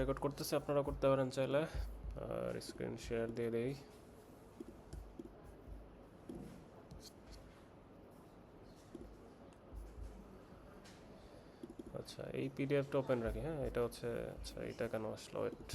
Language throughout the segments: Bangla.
রেকর্ড করতেছি, আপনারা করতে পারেন চাইলে। আর স্ক্রিন শেয়ার দিয়ে দেই। আচ্ছা, এই পিডিএফটা ওপেন রাখি। হ্যাঁ, এটা হচ্ছে, আচ্ছা এটা কেন আসলো, ওয়েট।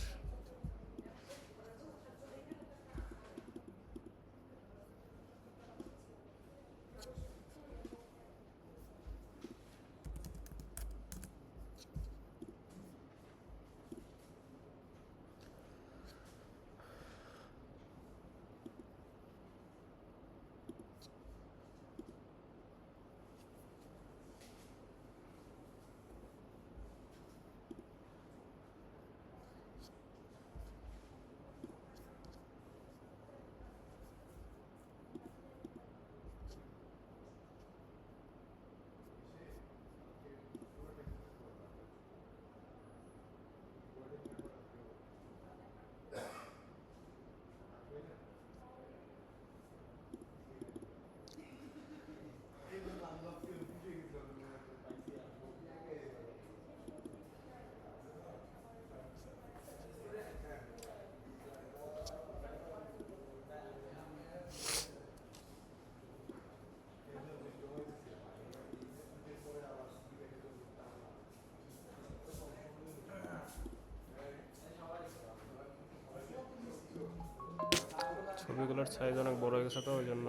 ছবিগুলোর সাইজ অনেক বড় হয়ে গেছে, তো ওই জন্য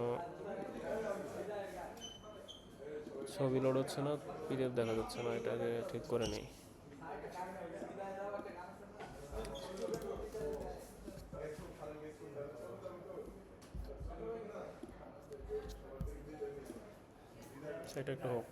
ছবি লোড হচ্ছে না, পিডিএফ দেখা যাচ্ছে না। এটাকে ঠিক করে নিই। সেটা একটু হোক।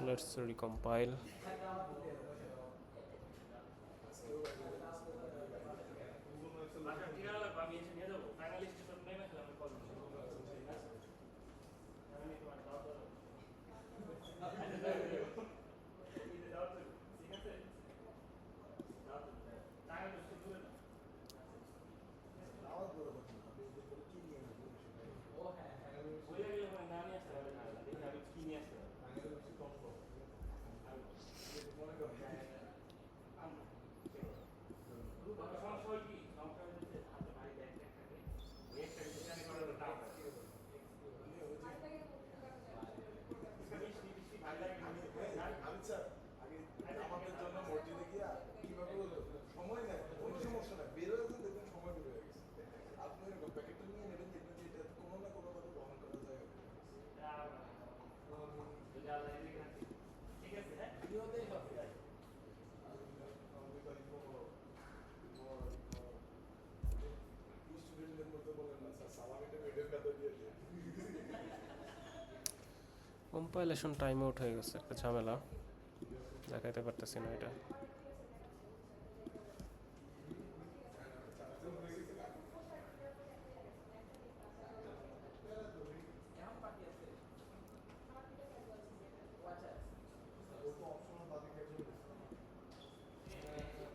Let's recompile. Compilation time out হয়ে গেছে, একটা ঝামেলা, দেখাইতে পারতেছি না এটা।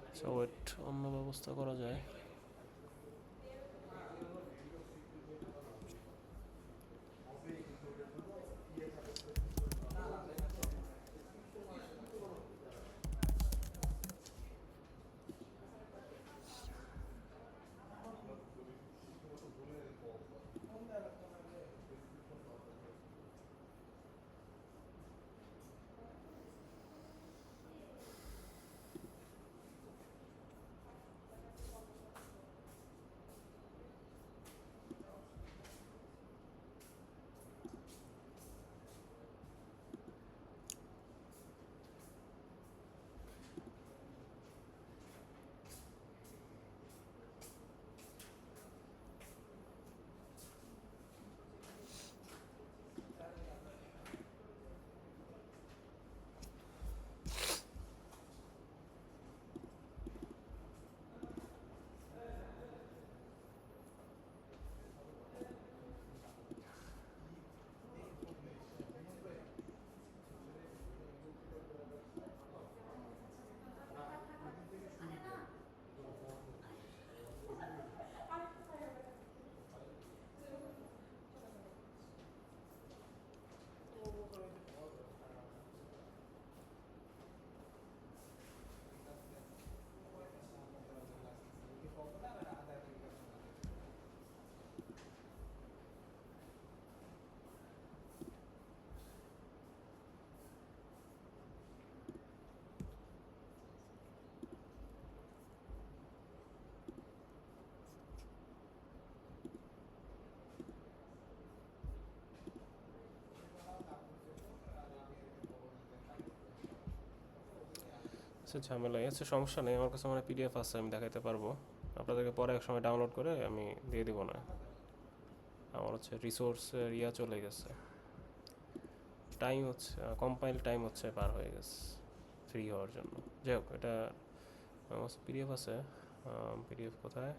আচ্ছা ওয়েট, অন্য ব্যবস্থা করা যায়। আচ্ছা ঝামেলা আচ্ছা সমস্যা নেই, আমার কাছে মানে পিডিএফ আছে, আমি দেখাইতে পারবো আপনাদেরকে, পরে এক সময় ডাউনলোড করে আমি দিয়ে দিব না। আমার হচ্ছে রিসোর্সের চলে গেছে, টাইম হচ্ছে কম্পাইল টাইম হচ্ছে পার হয়ে গেছে ফ্রি হওয়ার জন্য। যাই হোক, এটা আমার পিডিএফ আছে। পিডিএফ কোথায়?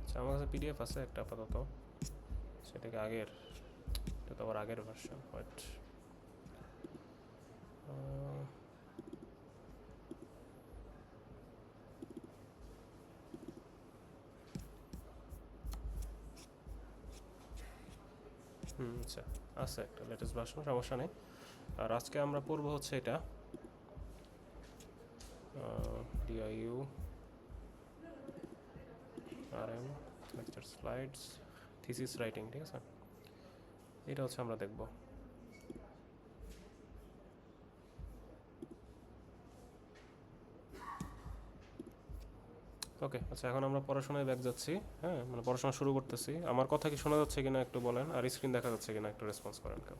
আচ্ছা আমার কাছে পিডিএফ আছে একটা আপাতত, সেটাকে আগের, এটা তো আবার আগের ভার্সন। বাট আচ্ছা আছে একটা লেটেস্ট ভার্সন, সমস্যা নেই। আর আজকে আমরা পড়বো হচ্ছে এটা DIU RM lecture slides thesis writing, ঠিক আছে? এটা হচ্ছে আমরা দেখব। ওকে আচ্ছা, এখন আমরা পড়াশোনায় ব্যাক যাচ্ছি। হ্যাঁ মানে পড়াশোনা শুরু করতেছি। আমার কথা কি শোনা যাচ্ছে কিনা একটু বলেন, আর স্ক্রিন দেখা যাচ্ছে কিনা একটু রেসপন্স করেন কেউ।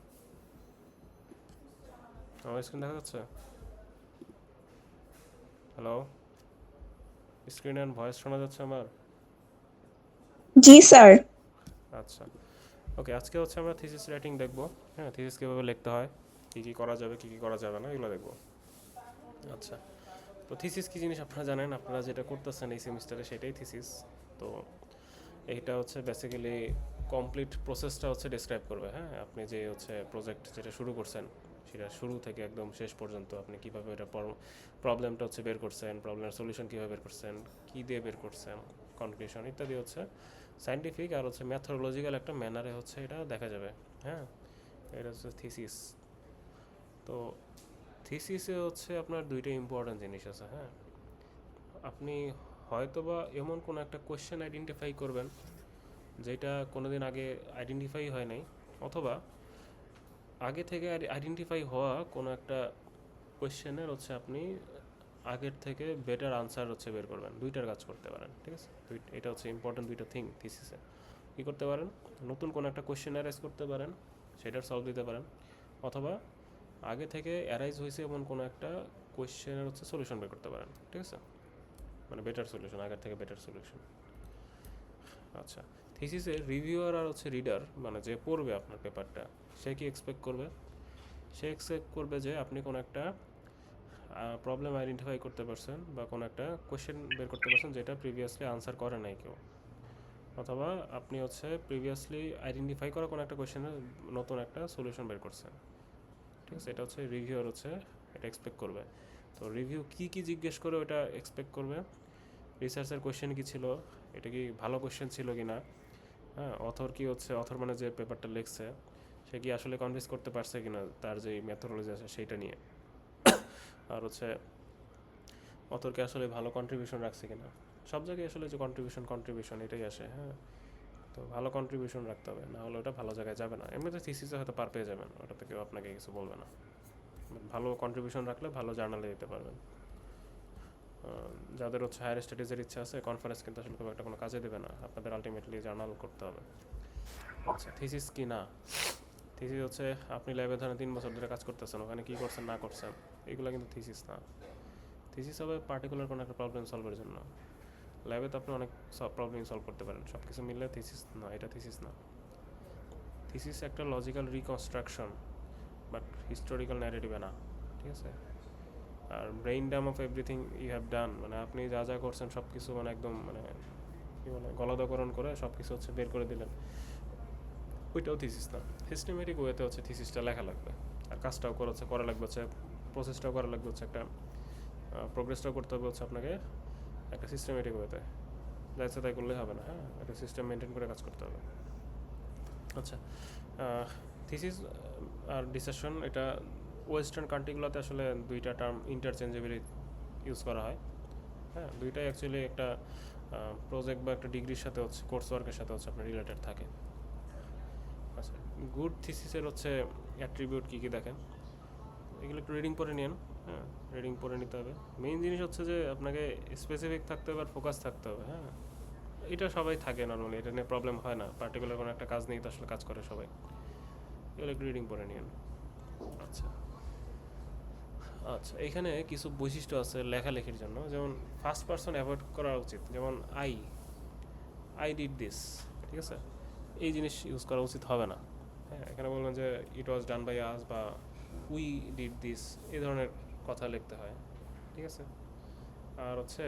আমার স্ক্রিন দেখা যাচ্ছে? হ্যালো, স্ক্রিন অ্যান্ড ভয়েস শোনা যাচ্ছে আমার? জি স্যার। আচ্ছা ওকে, আজকে হচ্ছে আমরা থিসিস রাইটিং দেখব। হ্যাঁ, থিসিস কীভাবে লিখতে হয়, কী কী করা যাবে কী কী করা যাবে না, এগুলো দেখব। আচ্ছা, তো থিসিস কী জিনিস আপনারা জানেন, আপনারা যেটা করতেছেন এই সেমিস্টারে সেটাই থিসিস। তো এইটা হচ্ছে বেসিক্যালি কমপ্লিট প্রসেসটা হচ্ছে ডিসক্রাইব করবে। হ্যাঁ, আপনি যে হচ্ছে প্রজেক্ট যেটা শুরু করছেন সেটা শুরু থেকে একদম শেষ পর্যন্ত আপনি কীভাবে এটা প্রবলেমটা হচ্ছে বের করছেন, প্রবলেমের সলিউশন কীভাবে বের করছেন, কী দিয়ে বের করছেন, কনক্লুশন ইত্যাদি হচ্ছে সায়েন্টিফিক আর হচ্ছে ম্যাথোলজিক্যাল একটা ম্যানারে হচ্ছে এটা দেখা যাবে। হ্যাঁ, এটা হচ্ছে থিসিস। তো থিসিসে হচ্ছে আপনার দুইটা ইম্পর্ট্যান্ট জিনিস আছে। হ্যাঁ, আপনি হয়তোবা এমন কোনো একটা কোয়েশ্চেন আইডেন্টিফাই করবেন যেটা কোনোদিন আগে আইডেন্টিফাই হয় নাই, অথবা আগে থেকে আইডেন্টিফাই হওয়া কোনো একটা কোয়েশ্চেনের হচ্ছে আপনি আগের থেকে বেটার আনসার হচ্ছে বের করবেন। দুইটার কাজ করতে পারেন, ঠিক আছে? এটা হচ্ছে ইম্পর্টেন্ট দুইটা থিং থিসিসে। কী করতে পারেন? নতুন কোনো একটা কোয়েশ্চেন অ্যারাইজ করতে পারেন, সেটার সলভ দিতে পারেন, অথবা আগে থেকে অ্যারাইজ হয়েছে এমন কোনো একটা কোয়েশ্চেনের হচ্ছে সলিউশন বের করতে পারেন, ঠিক আছে? মানে বেটার সলিউশন, আগের থেকে বেটার সলিউশন। আচ্ছা, থিসিসে রিভিউয়ার আর হচ্ছে রিডার, মানে যে পড়বে আপনার পেপারটা, সে কি এক্সপেক্ট করবে? সে এক্সপেক্ট করবে যে আপনি কোনো একটা প্রবলেম আইডেন্টিফাই করতে পারছেন বা কোনো একটা কোয়েশ্চেন বের করতে পারছেন যেটা প্রিভিয়াসলি আনসার করে নাই কেউ, অথবা আপনি হচ্ছে প্রিভিয়াসলি আইডেন্টিফাই করা কোনো একটা কোয়েশ্চেনের নতুন একটা সলিউশন বের করছেন, ঠিক আছে? এটা হচ্ছে রিভিউয়ার হচ্ছে এটা এক্সপেক্ট করবে। তো রিভিউ কি কি জিজ্ঞেস করে ওটা এক্সপেক্ট করবে? রিসার্চের কোয়েশ্চেন কী ছিল, এটা কি ভালো কোয়েশ্চেন ছিল কি না, হ্যাঁ, অথর কি হচ্ছে, অথর মানে যে পেপারটা লিখছে সে কি আসলে কনভিন্স করতে পারছে কিনা তার যে মেথোডোলজি আছে সেইটা নিয়ে, আর হচ্ছে অথরকে আসলে ভালো কন্ট্রিবিউশন রাখছে কিনা। সব জায়গায় আসলে যে কন্ট্রিবিউশন এটাই আসে। হ্যাঁ, তো ভালো কন্ট্রিবিউশন রাখতে হবে, না হলে ওটা ভালো জায়গায় যাবে না। এমনিতে থিসিসে হয়তো পার পেয়ে যাবেন, ওটাতে কেউ আপনাকে কিছু বলবে না। ভালো কন্ট্রিবিউশন রাখলে ভালো জার্নালে দিতে পারবেন। যাদের হচ্ছে হায়ার স্টাডিজের ইচ্ছা আছে, কনফারেন্স কিন্তু আসলে খুব একটা কোনো কাজে দেবে না, আপনাদের আলটিমেটলি জার্নাল করতে হবে। আচ্ছা, থিসিস কি না? থিসিস হচ্ছে আপনি ল্যাবে ধরেন 3 বছর ধরে কাজ করতেছেন, ওখানে কী করছেন না করছেন এগুলো কিন্তু থিসিস না। থিসিস হবে পার্টিকুলার কোনো একটা প্রবলেম সলভের জন্য। ল্যাবে তো আপনি অনেক প্রবলেম সলভ করতে পারেন, সব কিছু মিললে থিসিস না, এটা থিসিস না। থিসিস একটা লজিক্যাল রিকনস্ট্রাকশন, বাট হিস্টোরিক্যাল ন্যারেটিভে না, ঠিক আছে? আর brain dump of everything you have done, মানে আপনি যা যা করছেন সব কিছু মানে একদম মানে কী বলে গলাধকরণ করে সব কিছু হচ্ছে বের করে দিলেন, ওইটাও থিসিস না। সিস্টেমেটিক ওয়েতে হচ্ছে থিসিসটা লেখা লাগবে, আর কাজটাও করা লাগবে হচ্ছে, প্রসেসটাও করা লাগবে হচ্ছে, একটা প্রোগ্রেসটাও করতে হবে হচ্ছে আপনাকে একটা সিস্টেমেটিক ওয়েতে। যাইছে তাই করলেই হবে না, হ্যাঁ, একটা সিস্টেম মেনটেন করে কাজ করতে হবে। আচ্ছা, থিসিস আর ডিসেশন এটা ওয়েস্টার্ন কান্ট্রিগুলোতে আসলে দুইটা টার্ম ইন্টারচেঞ্জেবলি ইউজ করা হয়। হ্যাঁ, দুইটাই অ্যাকচুয়ালি একটা প্রজেক্ট বা একটা ডিগ্রির সাথে হচ্ছে কোর্স ওয়ার্কের সাথে হচ্ছে আপনার রিলেটেড থাকে। আচ্ছা, গুড থিসিসের হচ্ছে অ্যাট্রিবিউট কী কী দেখেন, এগুলো একটু রিডিং পরে নিন। হ্যাঁ, রিডিং পরে নিতে হবে। মেইন জিনিস হচ্ছে যে আপনাকে স্পেসিফিক থাকতে হবে আর ফোকাস থাকতে হবে। হ্যাঁ, এটা সবাই থাকে নর্মালি, এটা নিয়ে প্রবলেম হয় না। পার্টিকুলার কোনো একটা কাজ নিয়ে তো আসলে কাজ করে সবাই। এগুলো একটু রিডিং পড়ে নিন। আচ্ছা আচ্ছা, এখানে কিছু বৈশিষ্ট্য আছে লেখালেখির জন্য, যেমন ফার্স্ট পারসন অ্যাভয়েড করা উচিত, যেমন আই আই ডিড দিস, ঠিক আছে, এই জিনিস ইউজ করা উচিত হবে না। হ্যাঁ, এখানে বলবেন যে ইট ওয়াজ ডান বাই আস বা উই ডিড দিস, এই ধরনের কথা লিখতে হয়, ঠিক আছে। আর হচ্ছে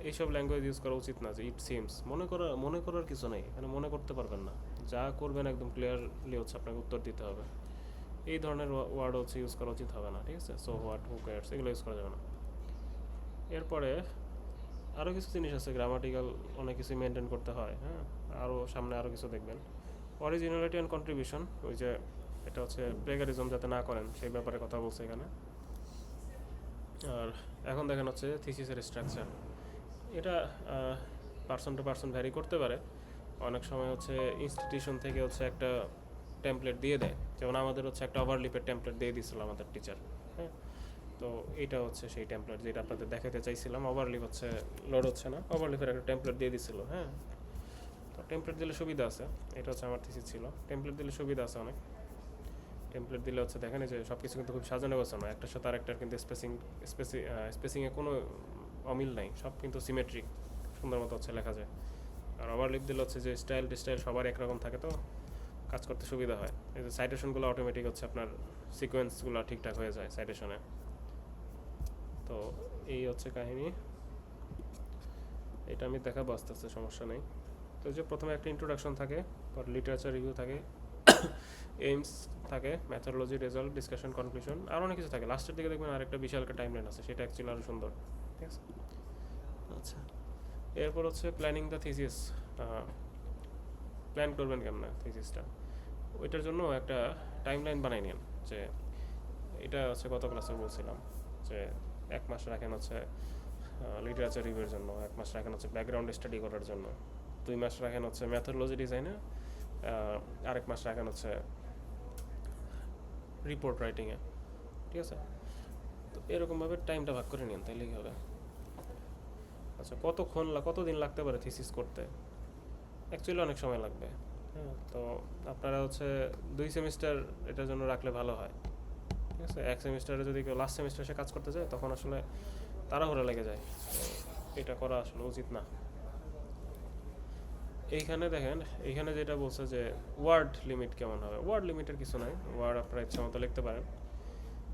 এইসব ল্যাঙ্গুয়েজ ইউজ করা উচিত না যে ইট সিমস, মনে করার কিছু নেই এখানে, মনে করতে পারবেন না, যা করবেন একদম ক্লিয়ারলি হচ্ছে আপনাকে উত্তর দিতে হবে। এই ধরনের ওয়ার্ড হচ্ছে ইউজ করা উচিত হবে না, ঠিক আছে। সো হোয়াট, হু কেয়ারস, এগুলো ইউজ করা যাবে না। এরপরে আরও কিছু জিনিস আছে, গ্রামাটিক্যাল অনেক কিছু মেনটেন করতে হয়। হ্যাঁ, আরও সামনে আরও কিছু দেখবেন। অরিজিনালিটি অ্যান্ড কন্ট্রিবিউশন, ওই যে এটা হচ্ছে প্লেগারিজম যাতে না করেন সেই ব্যাপারে কথা বলছে এখানে। আর এখন দেখেন হচ্ছে থিসিসের স্ট্রাকচার, এটা পার্সন টু পার্সন ভ্যারি করতে পারে। অনেক সময় হচ্ছে ইনস্টিটিউশন থেকে হচ্ছে একটা টেমপ্লেট দিয়ে দেয়, যেমন আমাদের হচ্ছে একটা ওভারলিপের টেমপ্লেট দিয়ে দিয়েছিল আমাদের টিচার। হ্যাঁ, তো এটা হচ্ছে সেই টেমপ্লেট যেটা আপনাদের দেখাতে চাইছিলাম। ওভারলিপ হচ্ছে লোড হচ্ছে না, ওভারলিপের একটা টেমপ্লেট দিয়ে দিছিল। হ্যাঁ, তো টেমপ্লেট দিলে সুবিধা আছে, এটা হচ্ছে আমার থিসিস ছিল। টেমপ্লেট দিলে সুবিধা আছে অনেক। টেমপ্লেট দিলে হচ্ছে দেখেন যে সব কিছু কিন্তু খুব সাজানো গোছানো, একটার সাথে আরেকটার কিন্তু স্পেসিংয়ে কোনো অমিল নাই, সব কিন্তু সিমেট্রিক, সুন্দর মতো হচ্ছে লেখা যায়। আর ওভারলিপ দিলে হচ্ছে যে স্টাইল সবার একরকম থাকে, তো কাজ করতে সুবিধা হয়। এই যে সাইটেশনগুলো অটোমেটিক হচ্ছে আপনার সিকোয়েন্সগুলো ঠিকঠাক হয়ে যায় সাইটেশনে। তো এই হচ্ছে কাহিনী, এটা আমি দেখাবো আস্তে আস্তে, সমস্যা নেই। তো যে প্রথমে একটা ইন্ট্রোডাকশন থাকে, পর লিটারেচার রিভিউ থাকে, এইমস থাকে, ম্যাথোডোলজি, রেজাল্ট, ডিসকাশন, কনক্লুশন, আর অনেক কিছু থাকে। লাস্টের দিকে দেখবেন আরেকটা বিশাল একটা টাইমলাইন আছে, সেটা অ্যাকচুয়ালি আরও সুন্দর, ঠিক আছে। আচ্ছা, এরপর হচ্ছে প্ল্যানিং দ্য থিসিস। প্ল্যান করবেন কেমন থিসিসটা, ওইটার জন্য একটা টাইমলাইন বানাই নিন। যে এটা হচ্ছে গত ক্লাসে বলছিলাম যে 1 মাস রাখেন হচ্ছে লিটারেচার রিভিউর জন্য, 1 মাস রাখেন হচ্ছে ব্যাকগ্রাউন্ড স্টাডি করার জন্য, 2 মাস রাখেন হচ্ছে ম্যাথোডোলজি ডিজাইনে, আরেক মাস রাখেন হচ্ছে রিপোর্ট রাইটিংয়ে, ঠিক আছে। তো এরকমভাবে টাইমটা ভাগ করে নিন, তাইলেই হবে। আচ্ছা, কতদিন লাগতে পারে থিসিস করতে? অ্যাকচুয়ালি অনেক সময় লাগবে। হ্যাঁ, তো আপনারা হচ্ছে 2 সেমিস্টার এটার জন্য রাখলে ভালো হয়, ঠিক আছে। 1 সেমিস্টারে যদি কেউ লাস্ট সেমিস্টারে এসে কাজ করতে যায়, তখন আসলে তাড়াহুড়া লেগে যায়, তো এটা করা আসলে উচিত না। এইখানে দেখেন, এইখানে যেটা বলছে যে ওয়ার্ড লিমিট কেমন হবে, ওয়ার্ড লিমিটের কিছু নাই, ওয়ার্ড আপনারা ইচ্ছা মতো লিখতে পারেন,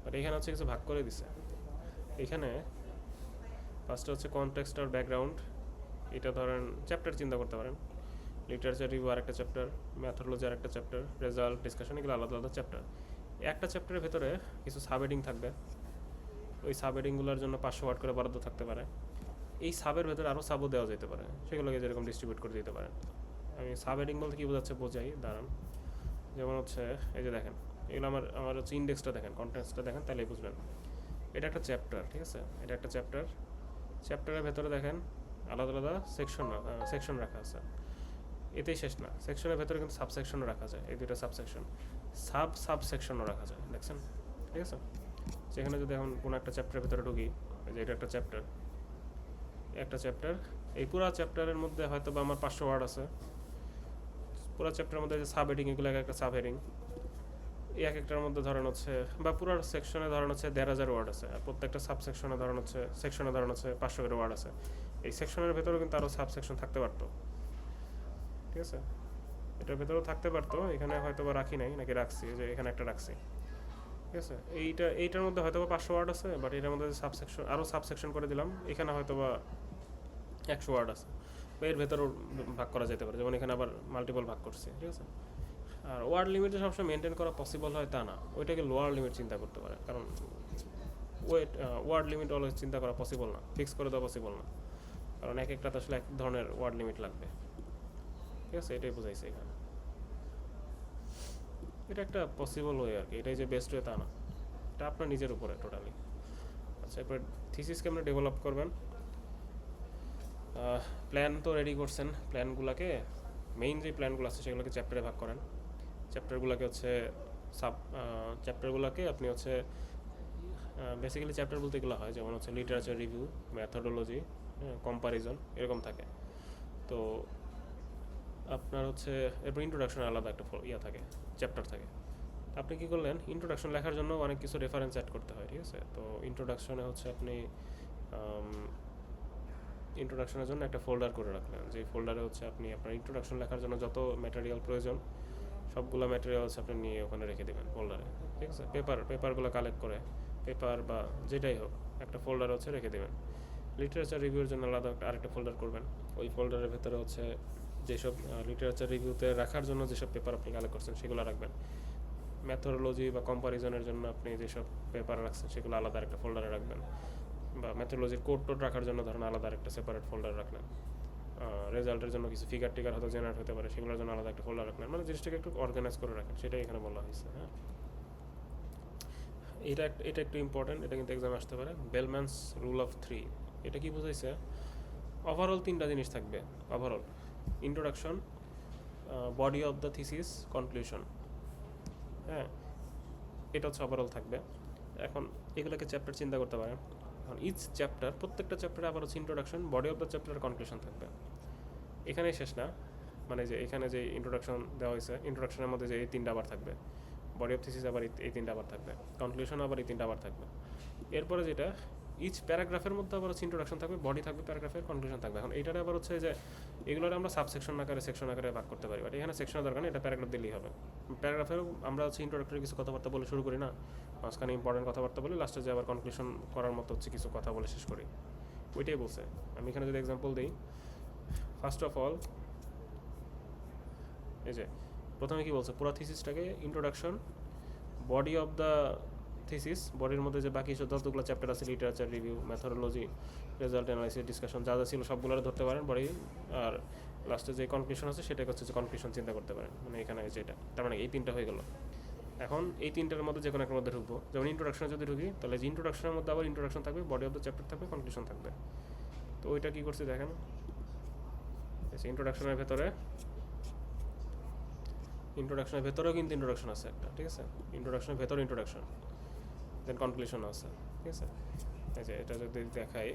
বাট এখানে হচ্ছে কিছু ভাগ করে দিছে। এখানে ফার্স্টে হচ্ছে কনটেক্সট আর ব্যাকগ্রাউন্ড, এটা ধরেন চ্যাপ্টার চিন্তা করতে পারেন। লিটারেচার রিভিউ আরেকটা চ্যাপ্টার, ম্যাথোডোলজি আরেকটা চ্যাপ্টার, রেজাল্ট, ডিসকাশন, এগুলো আলাদা আলাদা চ্যাপ্টার। একটা চ্যাপ্টারের ভেতরে কিছু সাবহেডিং থাকবে, ওই সাবহেডিংগুলোর জন্য 500 ওয়ার্ড করে বরাদ্দ থাকতে পারে। এই সাবের ভেতরে আরও সাবও দেওয়া যেতে পারে, সেগুলোকে যেরকম ডিস্ট্রিবিউট করে দিতে পারেন। আমি সাবহেডিং বলতে কী বোঝাচ্ছে বোঝাই, দাঁড়ান। যেমন হচ্ছে এই যে দেখেন, এগুলো আমার হচ্ছে ইন্ডেক্সটা দেখেন, কন্টেন্টসটা দেখেন, তাহলেই বুঝবেন। এটা একটা চ্যাপ্টার, ঠিক আছে, এটা একটা চ্যাপ্টার। চ্যাপ্টারের ভেতরে দেখেন আলাদা আলাদা সেকশন রাখা আছে। এতেই শেষ না, সেকশনের ভেতরে কিন্তু সাবসেকশনও রাখা যায়, এই দুটো সাবসেকশন, সাবসেকশনও রাখা যায়, দেখছেন, ঠিক আছে। সেখানে যদি এখন কোনো একটা চ্যাপ্টারের ভেতরে ঢুকি, যে এটা একটা চ্যাপ্টার, এই পুরো চ্যাপ্টারের মধ্যে হয়তো বা আমার 500 ওয়ার্ড আছে। পুরো চ্যাপ্টারের মধ্যে যে সাব হেডিং, এগুলো একটা সাব হেডিং, এই এক একটার মধ্যে ধরেন হচ্ছে, বা পুরো সেকশনে ধরেন হচ্ছে 1,500 ওয়ার্ড আছে, আর প্রত্যেকটা সেকশনে ধরেন হচ্ছে 500 করে ওয়ার্ড আছে। এই সেকশনের ভেতরেও কিন্তু আরও সেকশন থাকতে পারতো, ঠিক আছে, এটার ভেতরেও থাকতে পারতো। এখানে হয়তো বা রাখি নাই, নাকি রাখছি, যে এখানে একটা রাখছি, ঠিক আছে। এইটার মধ্যে হয়তো বা 500 ওয়ার্ড আছে, বাট এটার মধ্যে সাবসেকশন করে দিলাম, এখানে হয়তো বা 100 ওয়ার্ড আছে, বা এর ভেতরেও ভাগ করা যেতে পারে, যেমন এখানে আবার মাল্টিপল ভাগ করছে, ঠিক আছে। আর ওয়ার্ড লিমিটে সবসময় মেনটেন করা পসিবল হয় তা না, ওইটাকে লোয়ার লিমিট চিন্তা করতে পারে, কারণ ওয়ার্ড লিমিট অলওয়েজ চিন্তা করা পসিবল না, ফিক্স করে দেওয়া পসিবল না, কারণ এক একটাতে আসলে এক ধরনের ওয়ার্ড লিমিট লাগবে, ঠিক আছে। এটাই বোঝাইছে এখানে, এটা একটা পসিবল ওয়ে আর কি, এটাই যে বেস্ট ওয়ে তা না, এটা আপনার নিজের উপরে টোটালি। আচ্ছা, এরপর থিসিস কেমন ডেভেলপ করবেন। প্ল্যান তো রেডি করছেন, প্ল্যানগুলোকে, মেইন যে প্ল্যানগুলো আছে সেগুলোকে চ্যাপ্টারে ভাগ করেন। চ্যাপ্টারগুলোকে হচ্ছে চ্যাপ্টারগুলোকে আপনি হচ্ছে বেসিক্যালি চ্যাপ্টার বলতে এগুলো হয়, যেমন হচ্ছে লিটারেচার রিভিউ, ম্যাথোডোলজি, কম্পারিজন, এরকম থাকে। তো আপনার হচ্ছে এরপর ইন্ট্রোডাকশনের আলাদা একটা থাকে, চ্যাপ্টার থাকে। আপনি কি করলেন, ইন্ট্রোডাকশন লেখার জন্য অনেক কিছু রেফারেন্স অ্যাড করতে হয়, ঠিক আছে? তো ইন্ট্রোডাকশনে হচ্ছে আপনি ইন্ট্রোডাকশনের জন্য একটা ফোল্ডার করে রাখলেন, যে ফোল্ডারে হচ্ছে আপনি আপনার ইন্ট্রোডাকশন লেখার জন্য যত ম্যাটেরিয়াল প্রয়োজন সবগুলো ম্যাটেরিয়ালস আপনি নিয়ে ওখানে রেখে দেবেন ফোল্ডারে, ঠিক আছে? পেপারগুলো কালেক্ট করে, পেপার বা যেটাই হোক একটা ফোল্ডার হচ্ছে রেখে দেবেন। লিটারেচার রিভিউর জন্য আলাদা আরেকটা ফোল্ডার করবেন। ওই ফোল্ডারের ভেতরে হচ্ছে যেসব লিটারেচার রিভিউতে রাখার জন্য যেসব পেপার আপনি কালেক্ট করছেন সেগুলো রাখবেন। ম্যাথোডোলজি বা কম্পারিজনের জন্য আপনি যেসব পেপার রাখছেন সেগুলো আলাদা একটা ফোল্ডারে রাখবেন। বা ম্যাথোডোলজির কোড টোড রাখার জন্য ধরুন আলাদা একটা সেপারেট ফোল্ডার রাখলেন। রেজাল্টের জন্য কিছু ফিগার টিগার হয়তো জেনারেট হতে পারে, সেগুলোর জন্য আলাদা একটা ফোল্ডার রাখলেন। মানে জিনিসটাকে একটু অর্গানাইজ করে রাখেন, সেটাই এখানে বলা হয়েছে। হ্যাঁ, এটা একটু ইম্পর্টেন্ট, এটা কিন্তু এক্সামে আসতে পারে। বেলম্যানস রুল অফ 3, এটা কি বোঝাইছে? ওভারঅল তিনটা জিনিস থাকবে। Overall introduction, body of the thesis, conclusion. হ্যাঁ, এটা হচ্ছে ওভারঅল থাকবে। এখন এগুলোকে চ্যাপ্টার চিন্তা করতে পারেন। এখন ইচ চ্যাপ্টার, প্রত্যেকটা চ্যাপ্টারে আবার হচ্ছে introduction, body of the chapter, conclusion থাকবে। এখানেই শেষ না, মানে যে এখানে যে ইন্ট্রোডাকশন দেওয়া হয়েছে, ইন্ট্রোডাকশনের মধ্যে যে এই তিনটা আবার থাকবে, বডি অফ থিসিস আবার এই তিনটা আবার থাকবে, কনক্লুশন আবার এই তিনটা আবার থাকবে। এরপরে যেটা ইচ প্যারাগ্রাফের মধ্যে আবার হচ্ছে ইন্ট্রোডাকশন থাকবে, বডি থাকবে প্যারাগ্রাফের, কনক্লুশন থাকবে। এখন এইটারে আবার হচ্ছে যে এগুলোর আমরা সাবসেকশন আকারে, সেকশন আকারে ভাগ করতে পারি, বাট এখানে সেকশনের দরকার নেই, এটা প্যারাগ্রাফ দিলেই হবে। প্যারাগ্রাফেরও আমরা হচ্ছে ইন্ট্রোডাক্টরি কিছু কথাবার্তা বলে শুরু করি না, মাঝখানে ইম্পর্টেন্ট কথাবার্তা বলে লাস্টে যে আবার কনক্লুশন করার মতো হচ্ছে কিছু কথা বলে শেষ করি, ওইটাই বলছে। আমি এখানে যদি এক্সাম্পল দিই, ফার্স্ট অফ অল এই যে প্রথমে কি বলছে, পুরো থিসিসটাকে introduction, body of the thesis, বডির মধ্যে যে বাকি যতগুলো চ্যাপ্টার আছে, literature review, methodology, result analysis, discussion, যা যা ছিল সবগুলো ধরতে পারেন বডি। আর লাস্টে যে কনক্লুশন আছে সেটাকে হচ্ছে যে কনক্লুশন চিন্তা করতে পারেন, মানে এখানে যেটা, তার মানে এই তিনটা হয়ে গেল। এখন এই তিনটার মধ্যে যে কোনো একটা মধ্যে ঢুকবো, যেমন ইন্ট্রোডাকশনে যদি ঢুকি, তাহলে যে ইন্ট্রোডাকশনের মধ্যে আবার ইন্ট্রোডাকশন থাকবে, বডি অফ দ্য চ্যাপ্টার থাকবে, কনক্লুশন থাকবে। তো ওইটা কী করছি দেখেন, ইন্ট্রোডাকশনের ভেতরে, ইন্ট্রোডাকশনের ভেতরেও কিন্তু ইন্ট্রোডাকশন আছে একটা, ঠিক আছে? ইন্ট্রোডাকশনের ভেতরে ইন্ট্রোডাকশন, দেন কনক্লুশন আছে, ঠিক আছে? এই যে এটা যদি দেখাই,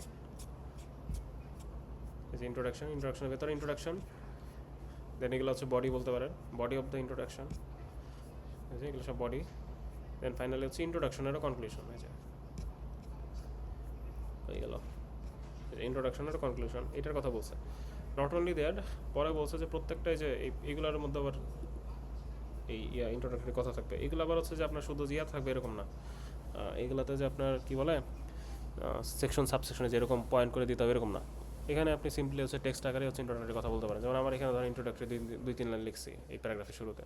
এই যে ইন্ট্রোডাকশনের ভেতরে ইন্ট্রোডাকশন, দেন এগুলো হচ্ছে বডি বলতে পারেন, বডি অফ দ্য ইন্ট্রোডাকশন, এই যে এগুলো সব বডি। দেন ফাইনালি হচ্ছে ইন্ট্রোডাকশনেরও কনক্লুশন, এই যে হয়ে গেল ইন্ট্রোডাকশনের কনক্লুশন। এটার কথা বলছে। নট অনলি দ্যাট, পরে বলছে যে প্রত্যেকটাই যে এইগুলোর মধ্যে আবার এই ইন্ট্রোডাক্টরি কথা থাকবে। এগুলো আবার হচ্ছে যে আপনার শুধু জিয়া থাকবে এরকম না, এইগুলোতে যে আপনার কী বলে সেকশন সাবসেকশনে যেরকম পয়েন্ট করে দিতে হবে এরকম না। এখানে আপনি সিম্পলি হচ্ছে টেক্সট আকারে হচ্ছে ইন্ট্রোডাক্টরি কথা বলতে পারেন। যেমন আমার এখানে ধরেন ইন্ট্রোডাক্টরি 2-3 লাইন লিখছি এই প্যারাগ্রাফের শুরুতে,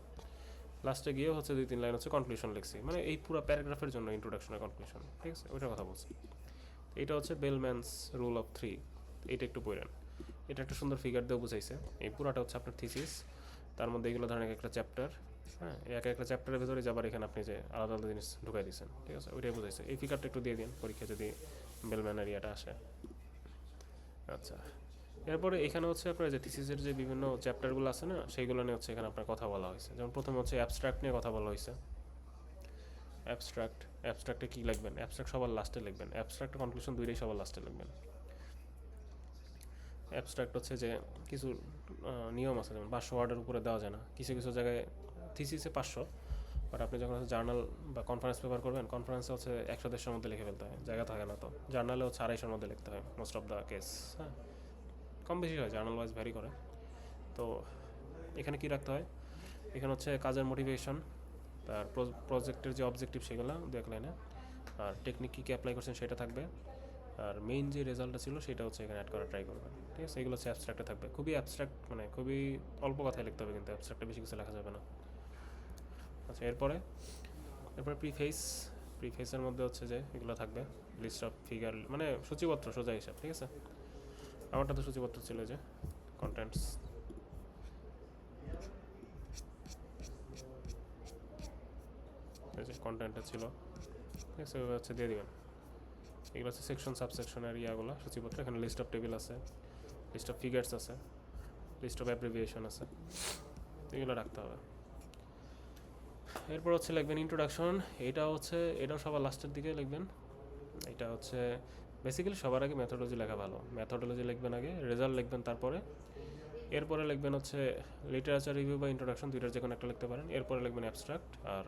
লাস্টে গিয়ে হচ্ছে 2-3 লাইন হচ্ছে কনক্লুশন লিখছি, মানে এই পুরো প্যারাগ্রাফের জন্য ইন্ট্রোডাকশন আর কনক্লুশন, ঠিক আছে? ওইটার কথা বলছি। এটা হচ্ছে বেলম্যানস রুল অফ 3, এইটা একটু পড়েন। এটা একটা সুন্দর ফিগার দিয়ে বুঝাইছে। এই পুরাটা হচ্ছে আপনার থিসিস, তার মধ্যে এগুলো ধরেন একটা চ্যাপ্টার। হ্যাঁ, এক একটা চ্যাপ্টারের ভেতরে যাবার এখানে আপনি যে আলাদা আলাদা জিনিস ঢুকাই দিয়েছেন, ঠিক আছে? ওইটাই বুঝাইছে। এই ফিগারটা একটু দিয়ে দিন পরীক্ষা যদি বেলম্যান এরিয়াটা আসে। আচ্ছা, এরপরে এখানে হচ্ছে আপনার যে থিসিসের যে বিভিন্ন চ্যাপ্টারগুলো আছে না, সেইগুলো নিয়ে হচ্ছে এখানে আপনার কথা বলা হয়েছে। যেমন প্রথমে হচ্ছে অ্যাবস্ট্রাক্ট নিয়ে কথা বলা হয়েছে। অ্যাবস্ট্রাক্টে কী লিখবেন? অ্যাবস্ট্রাক্ট সবার লাস্টে লিখবেন, অ্যাবস্ট্রাক্ট কনক্লুশন দুইটাই সবার লাস্টে লিখবেন। অ্যাবস্ট্রাক্ট হচ্ছে যে কিছু নিয়ম আছে, যেমন 500 ওয়ার্ডের উপরে দেওয়া যায় না কিছু কিছু জায়গায়। থিসিসে 500, বাট আপনি যখন হচ্ছে জার্নাল বা কনফারেন্স পেপার করবেন, কনফারেন্সে হচ্ছে 100-150-এর মধ্যে লিখে ফেলতে হয়, জায়গা থাকে না। তো জার্নালে হচ্ছে 250-এর মধ্যে লিখতে হয় মোস্ট অফ দ্য কেস। হ্যাঁ, কম বেশি হয়, জার্নাল ওয়াইজ ভ্যারি করে। তো এখানে কি রাখতে হয়, এখানে হচ্ছে কাজের মোটিভেশন, তার প্রজেক্টের যে অবজেক্টিভ সেগুলো দেখলেন না, আর টেকনিক কী কী অ্যাপ্লাই করছেন সেটা থাকবে, আর মেইন যে রেজাল্টটা ছিল সেটা হচ্ছে এখানে অ্যাড করার ট্রাই করবেন, ঠিক আছে? এগুলো হচ্ছে অ্যাবস্ট্রাক্টে থাকবে। খুবই অ্যাবস্ট্রাক্ট, মানে খুবই অল্প কথায় লিখতে হবে, কিন্তু অ্যাবস্ট্রাক্টে বেশি কিছু লেখা যাবে না। আচ্ছা, এরপরে প্রিফেসের মধ্যে হচ্ছে যে এগুলো থাকবে, লিস্ট অফ ফিগার, মানে সূচিপত্র সোজা হিসাব, ঠিক আছে? আমারটা তো সূচিপত্র ছিল, যে কন্টেন্টস, এই যে কন্টেন্টটা ছিল, ঠিক আছে? ওইভাবে হচ্ছে দিয়ে দিবেন। এগুলো হচ্ছে সেকশন সাবসেকশনের ইয়াগুলো সূচিপত্র। এখানে লিস্ট অফ টেবিল আছে, লিস্ট অফ ফিগার্স আছে, লিস্ট অফ অ্যাব্রিভিয়েশন আছে, এগুলো রাখতে হবে। এরপর হচ্ছে লিখবেন ইন্ট্রোডাকশন। এটাও সবার লাস্টের দিকে লিখবেন। এটা হচ্ছে বেসিক্যালি সবার আগে মেথোডোলজি লেখা ভালো। মেথোডোলজি লিখবেন আগে, রেজাল্ট লিখবেন তারপরে, এরপরে লিখবেন হচ্ছে লিটারেচার রিভিউ বা ইন্ট্রোডাকশন, দুইটার যে কোনো একটা লিখতে পারেন। এরপরে লিখবেন অ্যাবস্ট্রাক্ট আর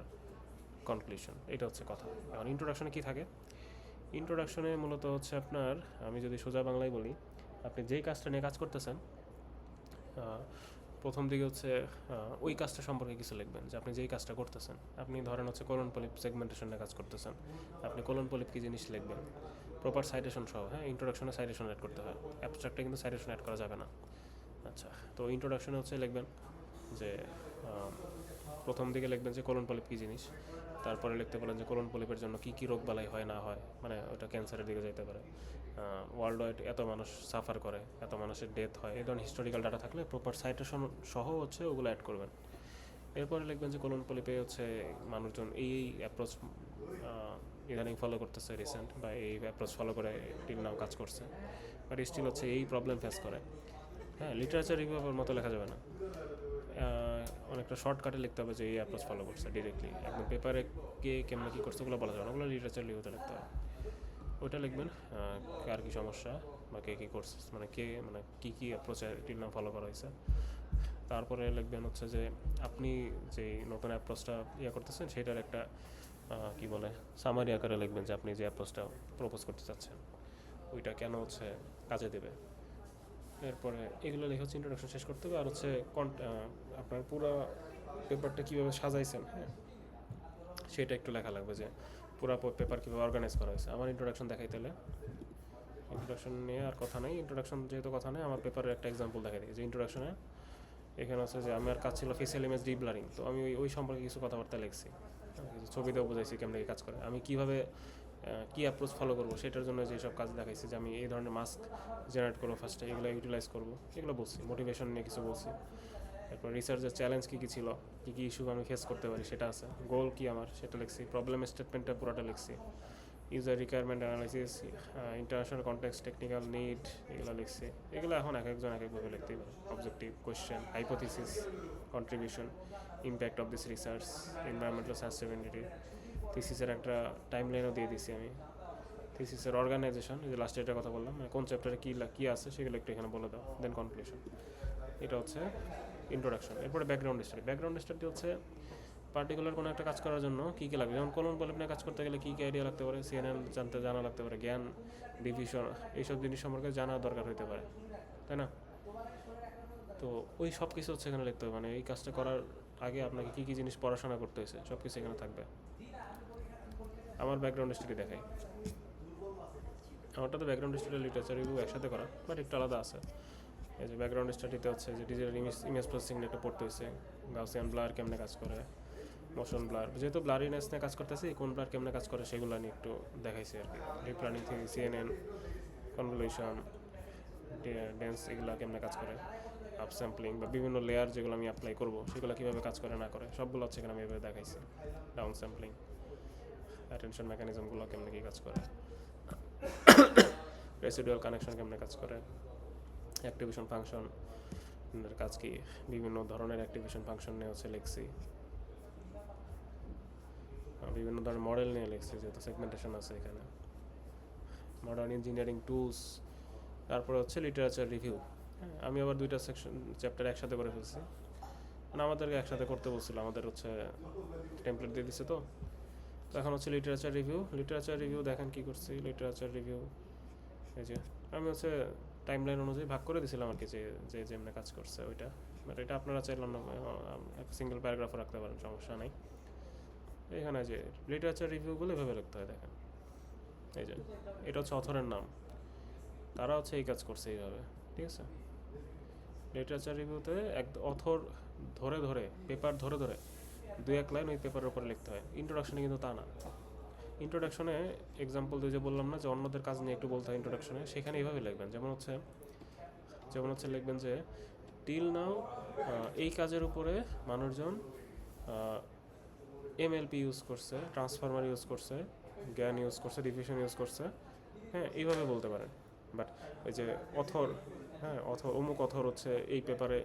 কনক্লুশন। এটা হচ্ছে কথা। এখন ইন্ট্রোডাকশনে কী থাকে? ইন্ট্রোডাকশনে মূলত হচ্ছে আপনার, আমি যদি সোজা বাংলায় বলি, আপনি যেই কাজটা নিয়ে কাজ করতেছেন প্রথম দিকে হচ্ছে ওই কাজটা সম্পর্কে কিছু লিখবেন, যে আপনি যেই কাজটা করতেছেন। আপনি ধরেন হচ্ছে কোলন পলিপ সেগমেন্টেশন নিয়ে কাজ করতেছেন, আপনি কোলন পলিপ কী জিনিস লিখবেন প্রপার সাইটেশন সহ। হ্যাঁ, ইন্ট্রোডাকশনে সাইটেশন অ্যাড করতে হয়, অ্যাবস্ট্রাক্টে কিন্তু সাইটেশন অ্যাড করা যাবে না। আচ্ছা, তো ইন্ট্রোডাকশনে হচ্ছে লিখবেন যে প্রথম দিকে লিখবেন যে কোলন পলিপ কী জিনিস, তারপরে লিখতে পারেন যে কোলন পলিপের জন্য কী কী রোগ বালাই হয় না হয়, মানে ওটা ক্যান্সারের দিকে যেতে পারে, ওয়ার্ল্ড ওয়াইড এত মানুষ সাফার করে, এত মানুষের ডেথ হয়, এই ধরনের হিস্টোরিক্যাল ডাটা থাকলে প্রপার সাইটেশন সহ হচ্ছে ওগুলো অ্যাড করবেন। এরপরে লিখবেন যে কোলন পলিপে হচ্ছে মানুষজন এই অ্যাপ্রোচ ইদানিং ফলো করতেছে রিসেন্ট, বা এই অ্যাপ্রোচ ফলো করে টিল নাও কাজ করছে, বাট স্টিল হচ্ছে এই প্রবলেম ফেস করে। হ্যাঁ, লিটারেচার রিভিউর মতো লেখা যাবে না, অনেকটা শর্টকাটে লিখতে হবে যে এই অ্যাপ্রোচ ফলো করছে ডিরেক্টলি, একদম পেপারে কে কেমন কী করছে ওগুলো বলা যাবে না, ওগুলো লিটারেচার রিভিউতে লিখতে হবে। ওইটা লিখবেন কার কী সমস্যা বা কে কী করছে, মানে কী কী অ্যাপ্রোচে টিল নাও ফলো করা হয়েছে। তারপরে লিখবেন হচ্ছে যে আপনি যে নতুন অ্যাপ্রোচটা করতেছেন সেটার একটা কী বলে সামারি আকারে লিখবেন, যে আপনি যে অ্যাপ্রোচটা প্রপোজ করতে চাচ্ছেন ওইটা কেন হচ্ছে কাজে দেবে। এরপরে এগুলো লিখে হচ্ছে ইন্ট্রোডাকশন শেষ করতে হবে। আর হচ্ছে আপনার পুরো পেপারটা কীভাবে সাজাইছেন, হ্যাঁ, সেটা একটু লেখা লাগবে, যে পুরো পেপার কীভাবে অর্গানাইজ করা হয়েছে। আমার ইন্ট্রোডাকশন দেখাইতে হলে, ইন্ট্রোডাকশন নিয়ে আর কথা নেই, ইন্ট্রোডাকশন যেহেতু কথা নেই, আমার পেপারের একটা এক্সাম্পল দেখাই দিই। যে ইন্ট্রোডাকশনে এখানে আছে যে আমার কাজ ছিল ফেসিয়াল ইমেজ ডিপ ব্লারিং, তো আমি ওই সম্পর্কে কিছু কথাবার্তা লিখছি, কিছু ছবিতেও বোঝাইছি কেমন কাজ করে, আমি কীভাবে কী অ্যাপ্রোচ ফলো করবো সেটার জন্য যেসব কাজ দেখাইছি, যে আমি এই ধরনের মাস্ক জেনারেট করবো ফার্স্টে, এগুলো ইউটিলাইজ করবো, এগুলো বলছি। মোটিভেশন নিয়ে কিছু বলছি। এরপর রিসার্চের চ্যালেঞ্জ কী কী ছিল, কী কী ইস্যু আমি ফেস করতে পারি সেটা আছে। গোল কী আমার সেটা লিখছি। প্রবলেম স্টেটমেন্টটা পুরোটা লিখছি। User requirement analysis, international context, technical need, এগুলো লিখছি। এগুলো এখন এক একজন এক একভাবে লিখতেই পারে। Objective, question, hypothesis, contribution, impact of this research, environmental sustainability. থিসিসের একটা টাইম লাইনও দিয়ে দিছি আমি। থিসিসের অর্গানাইজেশন, এই যে লাস্টে এটা কথা বললাম, মানে কোন চ্যাপ্টারে কী আছে সেগুলো একটু এখানে বলে দাও, দেন কনক্লুশন। এটা হচ্ছে ইন্ট্রোডাকশন। এরপরে ব্যাকগ্রাউন্ড স্টাডি। ব্যাকগ্রাউন্ড স্টাডি হচ্ছে পার্টিকুলার কোনো একটা কাজ করার জন্য কী কী লাগবে, যেমন কোলন পলিপ নিয়ে কাজ করতে গেলে কী কী আইডিয়া লাগতে পারে, সিএনএন জানা লাগতে পারে, জ্ঞান, ডিভিশন, এইসব জিনিস সম্পর্কে জানা দরকার হতে পারে, তাই না? তো ওই সব কিছু হচ্ছে এখানে লিখতে হবে, মানে এই কাজটা করার আগে আপনাকে কী কী জিনিস পড়াশোনা করতে হয়েছে সব কিছু এখানে থাকবে। আমার ব্যাকগ্রাউন্ড স্টাডি দেখাই। আমারটা তো ব্যাকগ্রাউন্ড স্টাডি লিটারেচার রিভিউ একসাথে করা, বাট একটু আলাদা আছে। এই যে ব্যাকগ্রাউন্ড স্টাডিতে হচ্ছে যে ডিজিটাল ইমেজ প্রসেসিং নিয়ে একটা পড়তে হয়েছে, গাউসিয়ান ব্লার কেমনে কাজ করে, মোশন ব্লার, যেহেতু ব্লারিনেস নিয়ে কাজ করতেছি, কোন ব্লার কেমনে কাজ করে সেগুলো নিয়ে একটু দেখাইছি আর কি। ডিপ লার্নিং থেকে সিএনএন, কনভলিউশন, ডেন্স, এগুলো কেমনে কাজ করে, আপ স্যাম্পলিং বা বিভিন্ন লেয়ার যেগুলো আমি অ্যাপ্লাই করবো সেগুলো কীভাবে কাজ করে না করে সবগুলো হচ্ছে এখানে আমি এভাবে দেখাইছি। ডাউন স্যাম্পলিং, অ্যাটেনশন মেকানিজমগুলো কেমনে কী কাজ করে, রেসিডুয়াল কানেকশন কেমনে কাজ করে, অ্যাক্টিভেশন ফাংশন এর কাজ কি, বিভিন্ন ধরনের অ্যাক্টিভেশন ফাংশন নিয়ে হচ্ছে লিখছি, বিভিন্ন ধরনের মডেল নিয়ে লিখছি, যেহেতু সেগমেন্টেশন আছে এখানে, মডার্ন ইঞ্জিনিয়ারিং টুলস। তারপরে হচ্ছে লিটারেচার রিভিউ। আমি আবার দুইটা চ্যাপ্টার একসাথে করে ফেলছি, মানে আমাদেরকে একসাথে করতে বলছিল, আমাদের হচ্ছে টেমপ্লেট দিয়ে দিচ্ছে। তো এখন হচ্ছে লিটারেচার রিভিউ। লিটারেচার রিভিউ দেখেন কী করছি। লিটারেচার রিভিউ এই যে আমি হচ্ছে টাইম লাইন অনুযায়ী ভাগ করে দিয়েছিলাম আর কি, যে যেমনি কাজ করছে ওইটা। বাট এটা আপনারা চাইলাম না সিঙ্গেল প্যারাগ্রাফও রাখতে পারেন, সমস্যা নেই। এখানে যে লিটারেচার রিভিউগুলো এভাবে লিখতে হয় দেখেন। এই যে এটা হচ্ছে অথরের নাম, তারা হচ্ছে এই কাজ করছে এইভাবে, ঠিক আছে। লিটারেচার রিভিউতে এক অথর ধরে ধরে, পেপার ধরে ধরে 2-1 লাইন ওই পেপারের উপরে লিখতে হয়। ইন্ট্রোডাকশনে কিন্তু তা না। ইন্ট্রোডাকশনে এক্সাম্পল দিয়ে যে বললাম না যে অন্যদের কাজ নিয়ে একটু বলতে হয় ইন্ট্রোডাকশনে, সেখানে এইভাবে লিখবেন। যেমন হচ্ছে লিখবেন যে টিল নাও এই কাজের উপরে মানুষজন এমএলপি ইউজ করছে, ট্রান্সফরমার ইউজ করছে, জ্ঞান ইউজ করছে, ডিফিউশন ইউজ করছে, হ্যাঁ, এইভাবে বলতে পারেন। বাট ওই যে অথর, হ্যাঁ, অমুক অথর হচ্ছে এই পেপারে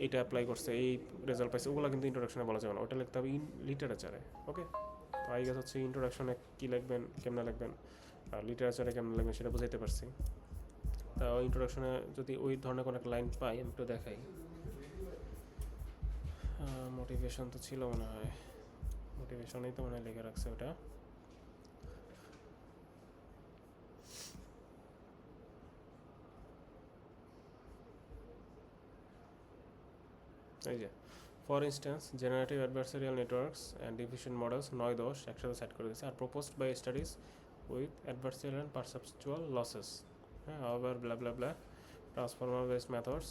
এইটা অ্যাপ্লাই করছে, এই রেজাল্ট পাইছে, ওগুলো কিন্তু ইন্ট্রোডাকশনে বলা যাবে না, ওটা লিখতে হবে লিটারেচারে। ওকে, তো আই গেস হচ্ছে ইন্ট্রোডাকশনে কী লিখবেন, কেমনে লিখবেন, আর লিটারেচারে কেমন লিখবেন সেটা বুঝাইতে পারছি। তা ইন্ট্রোডাকশনে যদি ওই ধরনের কোনো একটা লাইন পাই, আমি একটু দেখাই। মোটিভেশন তো ছিল মনে হয়, মোটিভেশনেই তো মনে হয় লিখে রাখছে ওটা। এই যে for instance generative adversarial networks and diffusion models 9-10 একসাথে সেট করে দিয়েছে, আর proposed by studies with adversarial and perceptual losses. হ্যাঁ, আবার blah blah blah transformer based methods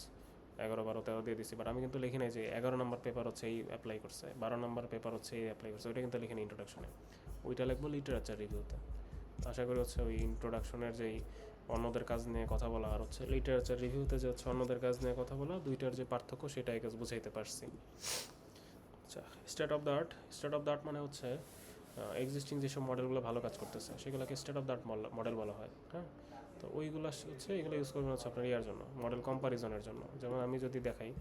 11, 12, 13 দিয়ে দিচ্ছি। বাট আমি কিন্তু লিখি নাই যে 11 নম্বর পেপার হচ্ছে এই অ্যাপ্লাই করছে, 12 নম্বর পেপার হচ্ছে এই অ্যাপ্লাই করছে, ওইটা কিন্তু লিখিনি ইন্ট্রোডাকশনে, ওইটা লিখবো লিটারেচার রিভিউতে। আশা করি হচ্ছে ওই ইন্ট্রোডাকশনের যেই অন্যদের কাজ নিয়ে কথা বলা আর হচ্ছে লিটারেচার রিভিউতে যে হচ্ছে অন্যদের কাজ নিয়ে কথা বলা, দুইটার যে পার্থক্য সেটাই কাজ বুঝাইতে পারছি। আচ্ছা, state of the art. State of the art মানে হচ্ছে এক্সিস্টিং যেসব মডেলগুলো ভালো কাজ করতেছে সেগুলোকে state of the art model বলা হয়। হ্যাঁ, তো ওইগুলো হচ্ছে এগুলো ইউজ করবেন হচ্ছে আপনার ইয়ার জন্য, মডেল কম্পারিজনের জন্য। যেমন আমি যদি দেখাই,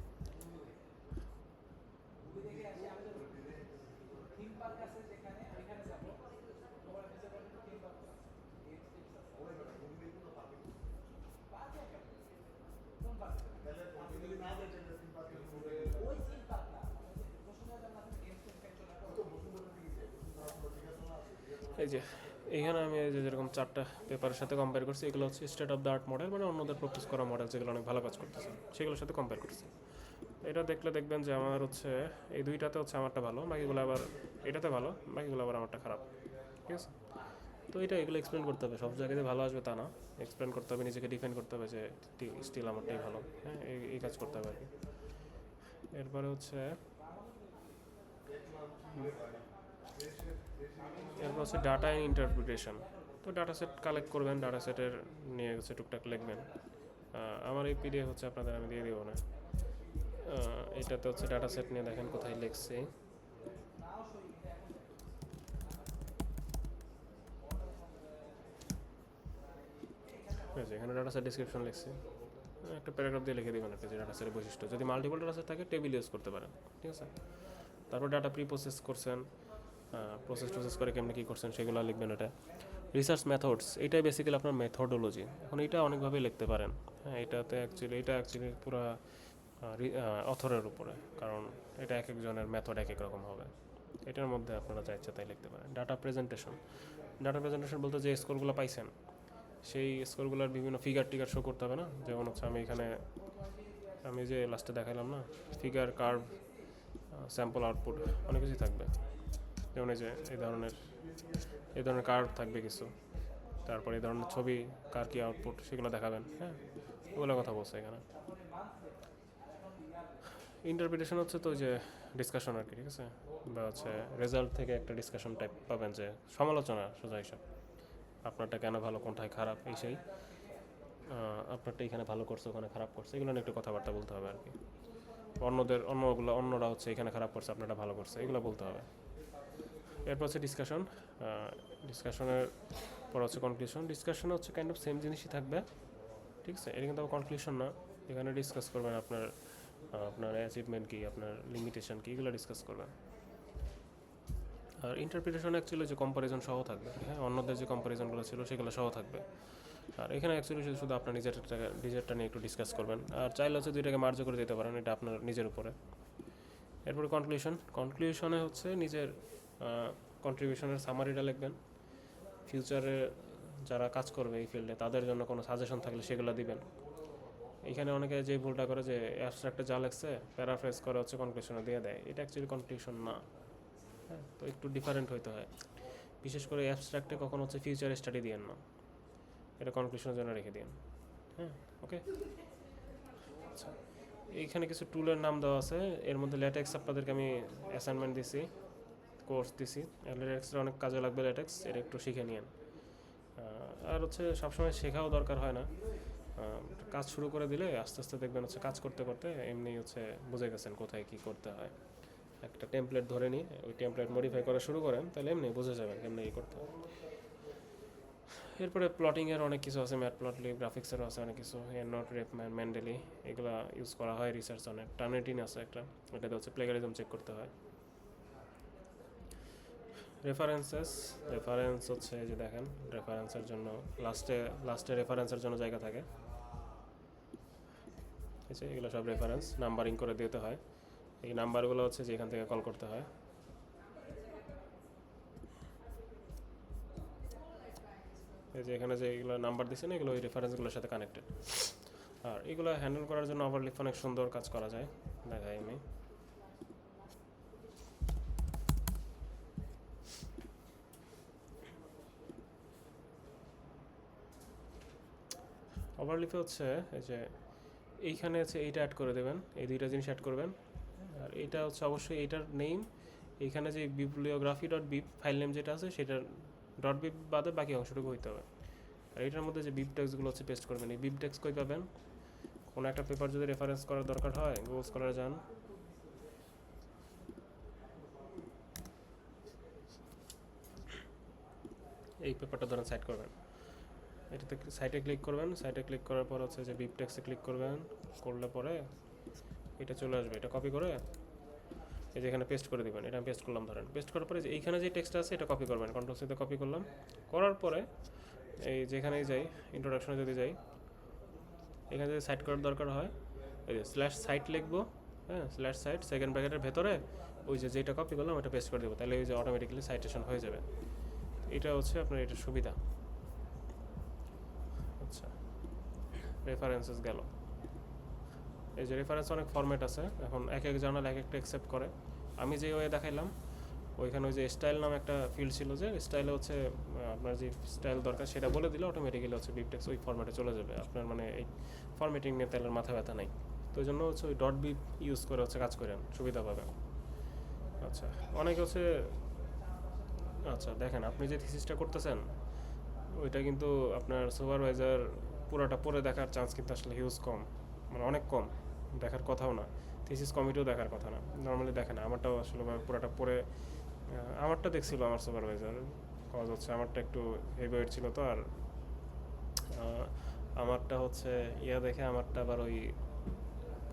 এই যে এইখানে আমি এই যে যেরকম 4টা পেপারের সাথে কম্পেয়ার করছি, এগুলো হচ্ছে state of the art model, মানে অন্যদের প্রপোজ করা মডেল যেগুলো অনেক ভালো কাজ করতেছে সেগুলোর সাথে কম্পেয়ার করছি। এটা দেখলে দেখবেন যে আমার হচ্ছে এই দুইটাতে হচ্ছে আমারটা ভালো, বাকিগুলো আবার এটাতে ভালো, বাকিগুলো আবার আমারটা খারাপ। ঠিক আছে, তো এটা এগুলো এক্সপ্লেন করতে হবে, সব জায়গাতে ভালো আসবে তা না, এক্সপ্লেন করতে হবে, নিজেকে ডিফেন্ড করতে হবে যে স্টিল আমারটাই ভালো। হ্যাঁ, এই কাজ করতে হবে আর কি। এরপরে হচ্ছে ডাটা ইন্টারপ্রিটেশন। তো ডাটা সেট কালেক্ট করবেন, ডাটা সেটের নিয়ে হচ্ছে টুকটাক লিখবেন। আমার এই পিডিএফ হচ্ছে আপনাদের আমি দিয়ে দেবো না, এটাতে হচ্ছে ডাটা সেট নিয়ে দেখেন কোথায় লিখছি। এখানে ডাটা সেট ডিসক্রিপশন লিখছি, একটা প্যারাগ্রাফ দিয়ে লিখে দেবেন একটা যে ডাটা সেটের বৈশিষ্ট্য। যদি মাল্টিপল ডাটা সেট থাকে টেবিল ইউজ করতে পারেন। ঠিক আছে, তারপর ডাটা প্রি প্রসেস করছেন, প্রসেস করে কেমনি কী করছেন সেগুলো লিখবেন। এটা রিসার্চ মেথডস, এইটাই বেসিক্যালি আপনার মেথডোলজি। এখন এইটা অনেকভাবেই লিখতে পারেন। হ্যাঁ, এটা অ্যাকচুয়ালি পুরো অথরের উপরে, কারণ এটা এক একজনের মেথড এক এক রকম হবে। এটার মধ্যে আপনারা যা ইচ্ছা তাই লিখতে পারেন। ডাটা প্রেজেন্টেশন বলতে যে স্কোরগুলো পাইছেন সেই স্কোরগুলোর বিভিন্ন ফিগার টিগার শো করতে হবে না। যেমন হচ্ছে আমি যে লাস্টে দেখালাম না, ফিগার, কার্ভ, স্যাম্পল, আউটপুট, অনেক কিছুই থাকবে। যেমন এই যে এই ধরনের কার্ভ থাকবে কিছু, তারপর এই ধরনের ছবি, কার কি আউটপুট সেগুলো দেখাবেন। হ্যাঁ, ওগুলো কথা বলছে এখানে। ইন্টারপ্রিটেশন হচ্ছে তো যে ডিসকাশন আর কি। ঠিক আছে, বা হচ্ছে রেজাল্ট থেকে একটা ডিসকাশন টাইপ পাবেন, যে সমালোচনা সোজা হিসাব, আপনারটা কেন ভালো, কোনটায় খারাপ, এই সেই আপনারটা এখানে ভালো করছে ওখানে খারাপ করছে, এগুলো নিয়ে একটু কথাবার্তা বলতে হবে আর কি। অন্যরা হচ্ছে এখানে খারাপ করছে আপনারটা ভালো করছে, এগুলো বলতে হবে। এরপর হচ্ছে ডিসকাশনের পর হচ্ছে কনক্লুশন। ডিসকাশনে হচ্ছে কাইন্ড অফ সেম জিনিসই থাকবে। ঠিক আছে, এটা কিন্তু কনক্লুশন না, এখানে ডিসকাস করবেন আপনার অ্যাচিভমেন্ট কী, আপনার লিমিটেশন কী, এগুলো ডিসকাস করবেন। আর ইন্টারপ্রিটেশন অ্যাকচুয়ালি যে কম্পারিজন সহ থাকবে। হ্যাঁ, অন্যদের যে কম্পারিজনগুলো ছিল সেগুলো সহ থাকবে। আর এখানে অ্যাকচুয়ালি শুধু আপনার নিজেরটা নিয়ে একটু ডিসকাস করবেন, আর চাইলে হচ্ছে দুইটাকে মার্জ করে দিতে পারেন, এটা আপনার নিজের উপরে। এরপরে কনক্লুশনে হচ্ছে নিজের কন্ট্রিবিউশনের সামারিটা লিখবেন। ফিউচারে যারা কাজ করবে এই ফিল্ডে তাদের জন্য কোনো সাজেশন থাকলে সেগুলো দিবেন। এখানে অনেকে যে ভুলটা করে যে অ্যাবস্ট্রাক্টে যা লেখছে প্যারাফ্রেজ করে হচ্ছে কনক্লুশনে দিয়ে দেয়, এটা অ্যাকচুয়ালি কনক্লুশন না। হ্যাঁ, তো একটু ডিফারেন্ট হইতে হয়। বিশেষ করে অ্যাবস্ট্রাক্টে কখন হচ্ছে ফিউচার স্টাডি দিয়েন না, এটা কনক্লুশনের জন্য রেখে দিন। হ্যাঁ, ওকে। আচ্ছা, এইখানে কিছু টুলের নাম দেওয়া আছে, এর মধ্যে ল্যাটেক্স আপনাদেরকে আমি অ্যাসাইনমেন্ট দিছি, কোর্স দিছি। ল্যাটেক্সের অনেক কাজে লাগবে, ল্যাটেক্স এটা একটু শিখে নিন। আর হচ্ছে সবসময় শেখাও দরকার হয় না, কাজ শুরু করে দিলে আস্তে আস্তে দেখবেন হচ্ছে কাজ করতে করতে এমনি হচ্ছে বুঝে গেছেন কোথায় কী করতে হয়। একটা টেমপ্লেট ধরে নিয়ে ওই টেমপ্লেট মডিফাই করা শুরু করেন, তাহলে এমনি বুঝে যাবেন কেমনি কী করতে হয়। এরপরে প্লটিংয়ের অনেক কিছু আছে, ম্যাটপ্লটলি, গ্রাফিক্সেরও আছে অনেক কিছু, নোট, রেপ, ম্যান্ডেলি, এগুলো ইউজ করা হয় রিসার্চ অনেক। টার্নিটিন আছে একটা, এটাতে হচ্ছে প্লেগারিজম চেক করতে হয়। রেফারেন্স হচ্ছে যে দেখেন, রেফারেন্সের জন্য লাস্টে রেফারেন্সের জন্য জায়গা থাকে। ঠিক আছে, এগুলো সব রেফারেন্স নাম্বারিং করে দিতে হয়। এই নাম্বারগুলো হচ্ছে যে এখান থেকে কল করতে হয়। এই যে এখানে যে এগুলো নাম্বার দিচ্ছে না, এগুলো ওই রেফারেন্সগুলোর সাথে কানেক্টেড। আর এগুলো হ্যান্ডেল করার জন্য ওভারলিপ অনেক সুন্দর কাজ করা যায়, দেখাই আমি। ওভারলিপে হচ্ছে এই যে এইখানে হচ্ছে এইটা অ্যাড করে দেবেন, এই দুইটা জিনিস অ্যাড করবেন। আর এইটা হচ্ছে অবশ্যই এইটার নেম, এইখানে যে bibliography dot beep file name যেটা আছে সেটার ডট বিপ বাদে বাকি অংশটুকু হইতে হবে। আর এটার মধ্যে যে বিপ টেক্সটগুলো হচ্ছে পেস্ট করবেন। এই বিপ টেক্সট কই পাবেন? কোনো একটা পেপার যদি রেফারেন্স করার দরকার হয়, গুগল স্কলারে যান, এই পেপারটা ধরেন সাইট করবেন, এটাতে সাইটে ক্লিক করবেন। সাইটে ক্লিক করার পর হচ্ছে যে বিপ টেক্সটে ক্লিক করবেন, করলে পরে এটা চলে আসবে। এটা কপি করে এই যে এখানে পেস্ট করে দেবেন। এটা আমি পেস্ট করলাম ধরেন। পেস্ট করার পরে যে এইখানে যে টেক্সট আছে এটা কপি করবেন, কন্ট্রোল সিতে কপি করলাম। করার পরে এই যেখানেই যাই, ইন্ট্রোডাকশনে যদি যাই, এখানে যদি সাইট করার দরকার হয় এই যে স্ল্যাশ সাইট লিখবো, হ্যাঁ, স্ল্যাশ সাইট সেকেন্ড ব্র্যাকেটের ভেতরে ওই যে যেটা কপি করলাম ওটা পেস্ট করে দেবো, তাহলে ওই যে অটোমেটিক্যালি সাইটেশন হয়ে যাবে। এটা হচ্ছে আপনার এটার সুবিধা। আচ্ছা, রেফারেন্সেস গেল। এই যে রেফারেন্স অনেক ফরম্যাট আছে, এখন এক এক জার্নাল এক একটা অ্যাকসেপ্ট করে। আমি যে ওয়ে দেখাইলাম ওইখানে ওই যে স্টাইল নাম একটা ফিল্ড ছিল, যে স্টাইলে হচ্ছে আপনার যে স্টাইল দরকার সেটা বলে দিলে অটোমেটিক্যালি হচ্ছে বিপটেক্স ওই ফরম্যাটে চলে যাবে। আপনার মানে এই ফরম্যাটিং নিয়ে তাহলে মাথা ব্যথা নাই। তো ওই জন্য হচ্ছে ওই ডট বিপ ইউজ করে হচ্ছে কাজ করেন, সুবিধা পাবেন। আচ্ছা, অনেকে হচ্ছে, আচ্ছা দেখেন আপনি যে থিসিসটা করতেছেন ওইটা কিন্তু আপনার সুপারভাইজার পুরোটা পড়ে দেখার চান্স কিন্তু আসলে হিউজ কম, মানে অনেক কম, দেখার কথাও না। থিসিস কমিটিও দেখার কথা না, নর্মালি দেখে না। আমারটাও আসলে পুরোটা পড়ে, আমারটা দেখছিল আমার সুপারভাইজার, কজ হচ্ছে আমারটা একটু হেভি ওয়েট ছিল তো। আর আমারটা হচ্ছে ইয়া দেখে আমারটা আবার ওই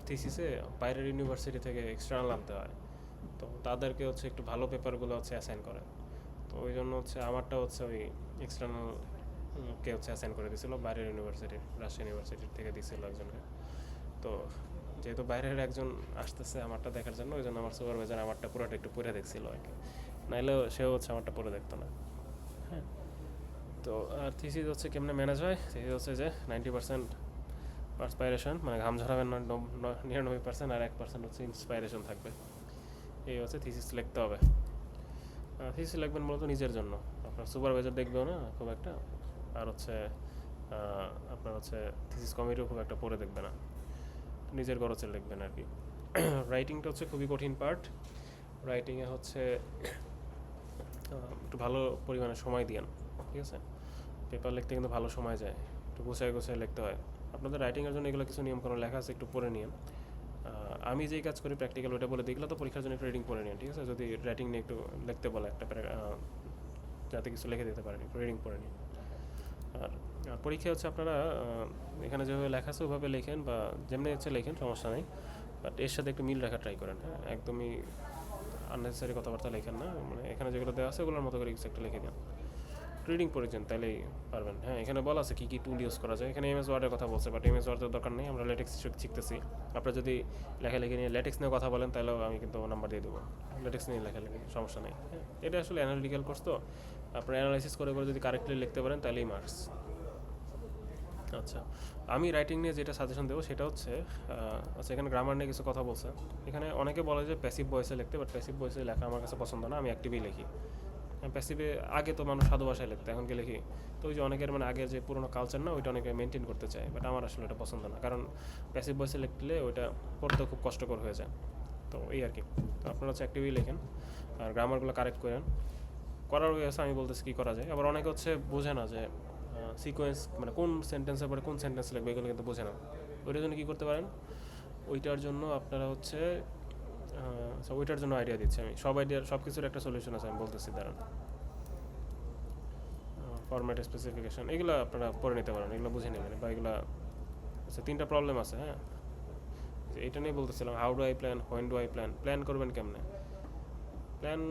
থিসিসে বাইরের ইউনিভার্সিটি থেকে এক্সটার্নাল আনতে হয়, তো তাদেরকে হচ্ছে একটু ভালো পেপারগুলো হচ্ছে অ্যাসাইন করে। তো ওই জন্য হচ্ছে আমারটা হচ্ছে ওই এক্সটার্নাল কে হচ্ছে অ্যাসাইন করে দিয়েছিল, বাইরের ইউনিভার্সিটি, রাজশাহী ইউনিভার্সিটির থেকে দিয়েছিল একজনকে। তো যেহেতু বাইরের একজন আসতেছে আমারটা দেখার জন্য, ওই জন্য আমার সুপারভাইজার আমারটা পুরোটা একটু পড়ে দেখছিল আর কি, নাইলেও সেও হচ্ছে আমারটা পড়ে দেখতো না। হ্যাঁ, তো আর থিসিস হচ্ছে কেমনে ম্যানেজ হয়? থিসিস হচ্ছে যে 90% পার্সপাইরেশন, মানে ঘাম ঝরাবেন না 99%, আর 1% হচ্ছে ইন্সপাইরেশন থাকবে। এই হচ্ছে থিসিস লিখতে হবে। থিসিস লিখবেন মূলত নিজের জন্য, আপনার সুপারভাইজার দেখবেও না খুব একটা, আর হচ্ছে আপনার হচ্ছে থিসিস কমিটিও খুব একটা পড়ে দেখবে না, নিজের খরচে লিখবেন আর কি। রাইটিংটা হচ্ছে খুবই কঠিন পার্ট। রাইটিংয়ে হচ্ছে একটু ভালো পরিমাণে সময় দিয়েন, ঠিক আছে? পেপার লিখতে কিন্তু ভালো সময় যায়, একটু গুছায় গুছায় লিখতে হয়। আপনাদের রাইটিংয়ের জন্য এগুলো কিছু নিয়মকানুন লেখা আছে, একটু পড়ে নিন। আমি যেই কাজ করি প্র্যাকটিক্যাল ওইটা বলে দেখলে তো পরীক্ষার জন্য একটু রিডিং পড়ে নিন, ঠিক আছে? যদি রাইটিং নিয়ে একটু লিখতে বলে একটা যাতে কিছু লিখে দিতে পারেন, একটু রিডিং পড়ে নিন। আর পরীক্ষা হচ্ছে আপনারা এখানে যেভাবে লেখা আছে ওইভাবে লেখেন, বা যেমনি হচ্ছে লেখেন, সমস্যা নেই, বাট এর সাথে একটু মিল রাখা ট্রাই করেন। হ্যাঁ, একদমই আননেসেসারি কথাবার্তা লেখেন না, মানে এখানে যেগুলো দেওয়া আছে ওগুলোর মতো করে কিছু একটা লিখে দেন, রিডিং পড়েছেন তাইলেই পারবেন। হ্যাঁ, এখানে বলা আছে কী কী টুল ইউজ করা যায়। এখানে এমএস ওয়ার্ডের কথা বলছে, বাট এমএস ওয়ার্ডের দরকার নেই, আমরা লেটেক্স শিখতেছি। আপনারা যদি লেখালেখি নিয়ে লেটেক্স নিয়ে কথা বলেন তাহলেও আমি কিন্তু নাম্বার দিয়ে দেবো, লেটেক্স নিয়ে লেখালেখি সমস্যা নেই। হ্যাঁ, এটা আসলে অ্যানালিটিক্যাল কোর্স, তো আপনারা অ্যানালাইসিস করে করে যদি কারেক্টলি লিখতে পারেন তাহলেই মার্কস। আচ্ছা, আমি রাইটিং নিয়ে যেটা সাজেশন দেবো সেটা হচ্ছে, আচ্ছা এখানে গ্রামার নিয়ে কিছু কথা বলছে। এখানে অনেকে বলে যে প্যাসিভ ভয়েসে লিখতে, বাট প্যাসিভ ভয়েসে লেখা আমার কাছে পছন্দ না, আমি অ্যাক্টিভই লিখি। প্যাসিভে আগে তো মানুষ সাধু ভাষায় লিখতো, এখন কি লিখি? তো ওই যে অনেকের মানে আগের যে পুরোনো কালচার না, ওইটা অনেকে মেনটেন করতে চায়, বাট আমার আসলে এটা পছন্দ না, কারণ প্যাসিভ ভয়েসে লিখলে ওইটা পড়তে খুব কষ্টকর হয়ে যায়। তো এই আর কি, তো আপনারা হচ্ছে অ্যাক্টিভই লেখেন আর গ্রামারগুলো কারেক্ট করেন। করার ওই আছে, আমি বলতেছি কী করা যায়। আবার অনেকে হচ্ছে বোঝে না যে সিকোয়েন্স মানে কোন সেন্টেন্সের পরে কোন সেন্টেন্স লিখবে, এগুলো কিন্তু বোঝে না। ওইটার জন্য কী করতে পারেন? ওইটার জন্য আপনারা হচ্ছে ওইটার জন্য আইডিয়া দিচ্ছি আমি, সব কিছুর একটা সলিউশন আছে, আমি বলতেছি দাঁড়ান। ফরম্যাট স্পেসিফিকেশন এগুলো আপনারা পড়ে নিতে পারেন, এগুলো বুঝে নেবেন, বা এগুলো আচ্ছা 3টা প্রবলেম আছে। হ্যাঁ, এইটা নিয়ে বলতেছিলাম, how do I plan, when do I plan. Plan করবেন কেমনে? প্ল্যান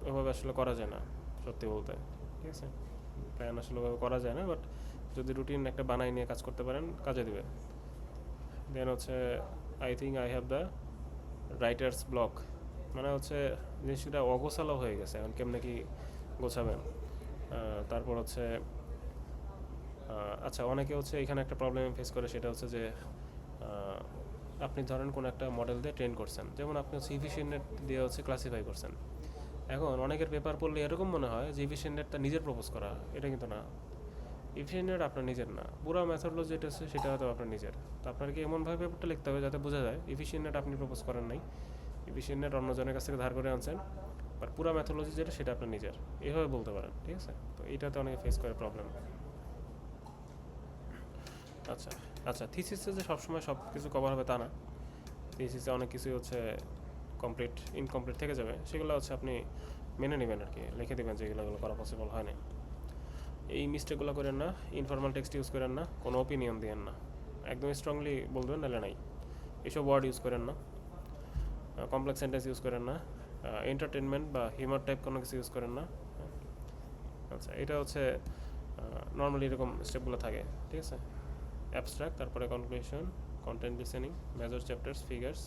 ওভাবে আসলে করা যায় না সত্যি বলতে, ঠিক আছে? প্ল্যান আসলে ওভাবে করা যায় না, বাট যদি রুটিন একটা বানাই নিয়ে কাজ করতে পারেন কাজে দিবে। দেন হচ্ছে I think I have the writer's block, মানে হচ্ছে জিনিসটা অগোছালো হয়ে গেছে, এখন কেমনে কি গোছাবেন। তারপর হচ্ছে আচ্ছা, অনেকে হচ্ছে এখানে একটা প্রবলেম ফেস করে, সেটা হচ্ছে যে আহ, আপনি ধরেন কোনো একটা মডেল দিয়ে ট্রেন করছেন, যেমন আপনি হচ্ছে ইফিশিয়েন্ট দিয়ে হচ্ছে ক্লাসিফাই করছেন। এখন অনেকের পেপার পড়লে এরকম মনে হয় যে ইফিশিয়েন্টটা নিজের প্রপোজ করা, এটা কিন্তু না। ইফিশিয়েন্ট আপনার নিজের না, পুরো মেথডোলজি যেটা আছে সেটা হয়তো আপনার নিজের। তো আপনাকে এমনভাবে পেপারটা লিখতে হবে যাতে বোঝা যায় ইফিশিয়েন্ট আপনি প্রপোজ করেন নাই, ইফিশিয়েন্ট অন্যজনের কাছ থেকে ধার করে আনছেন, বাট পুরো মেথডোলজি যেটা সেটা আপনার নিজের, এইভাবে বলতে পারেন। ঠিক আছে, তো এইটাতে অনেকে ফেস করে প্রবলেম। আচ্ছা আচ্ছা, থিসিসে যে সবসময় সব কিছু কভার হবে তা না। থিসিসে অনেক কিছুই হচ্ছে ইনকমপ্লিট থেকে যাবে, সেগুলো হচ্ছে আপনি মেনে নেবেন আর কি, লিখে দেবেন যে এগুলো করা পসিবল হয় না। এই মিস্টেকগুলো করেন না, ইনফর্মাল টেক্সট ইউজ করেন না, কোনো ওপিনিয়ন দিয়েন না, একদম স্ট্রংলি বলবেন নাহলে নাই। এসব ওয়ার্ড ইউজ করেন না, কমপ্লেক্স সেন্টেন্স ইউজ করেন না, এন্টারটেনমেন্ট বা হিউমার টাইপ কোনো কিছু ইউজ করেন না। আচ্ছা, এটা হচ্ছে নর্মালি এরকম স্টেপগুলো থাকে। ঠিক আছে, অ্যাবস্ট্রাক্ট, তারপরে conclusion, content listening, major chapters, figures,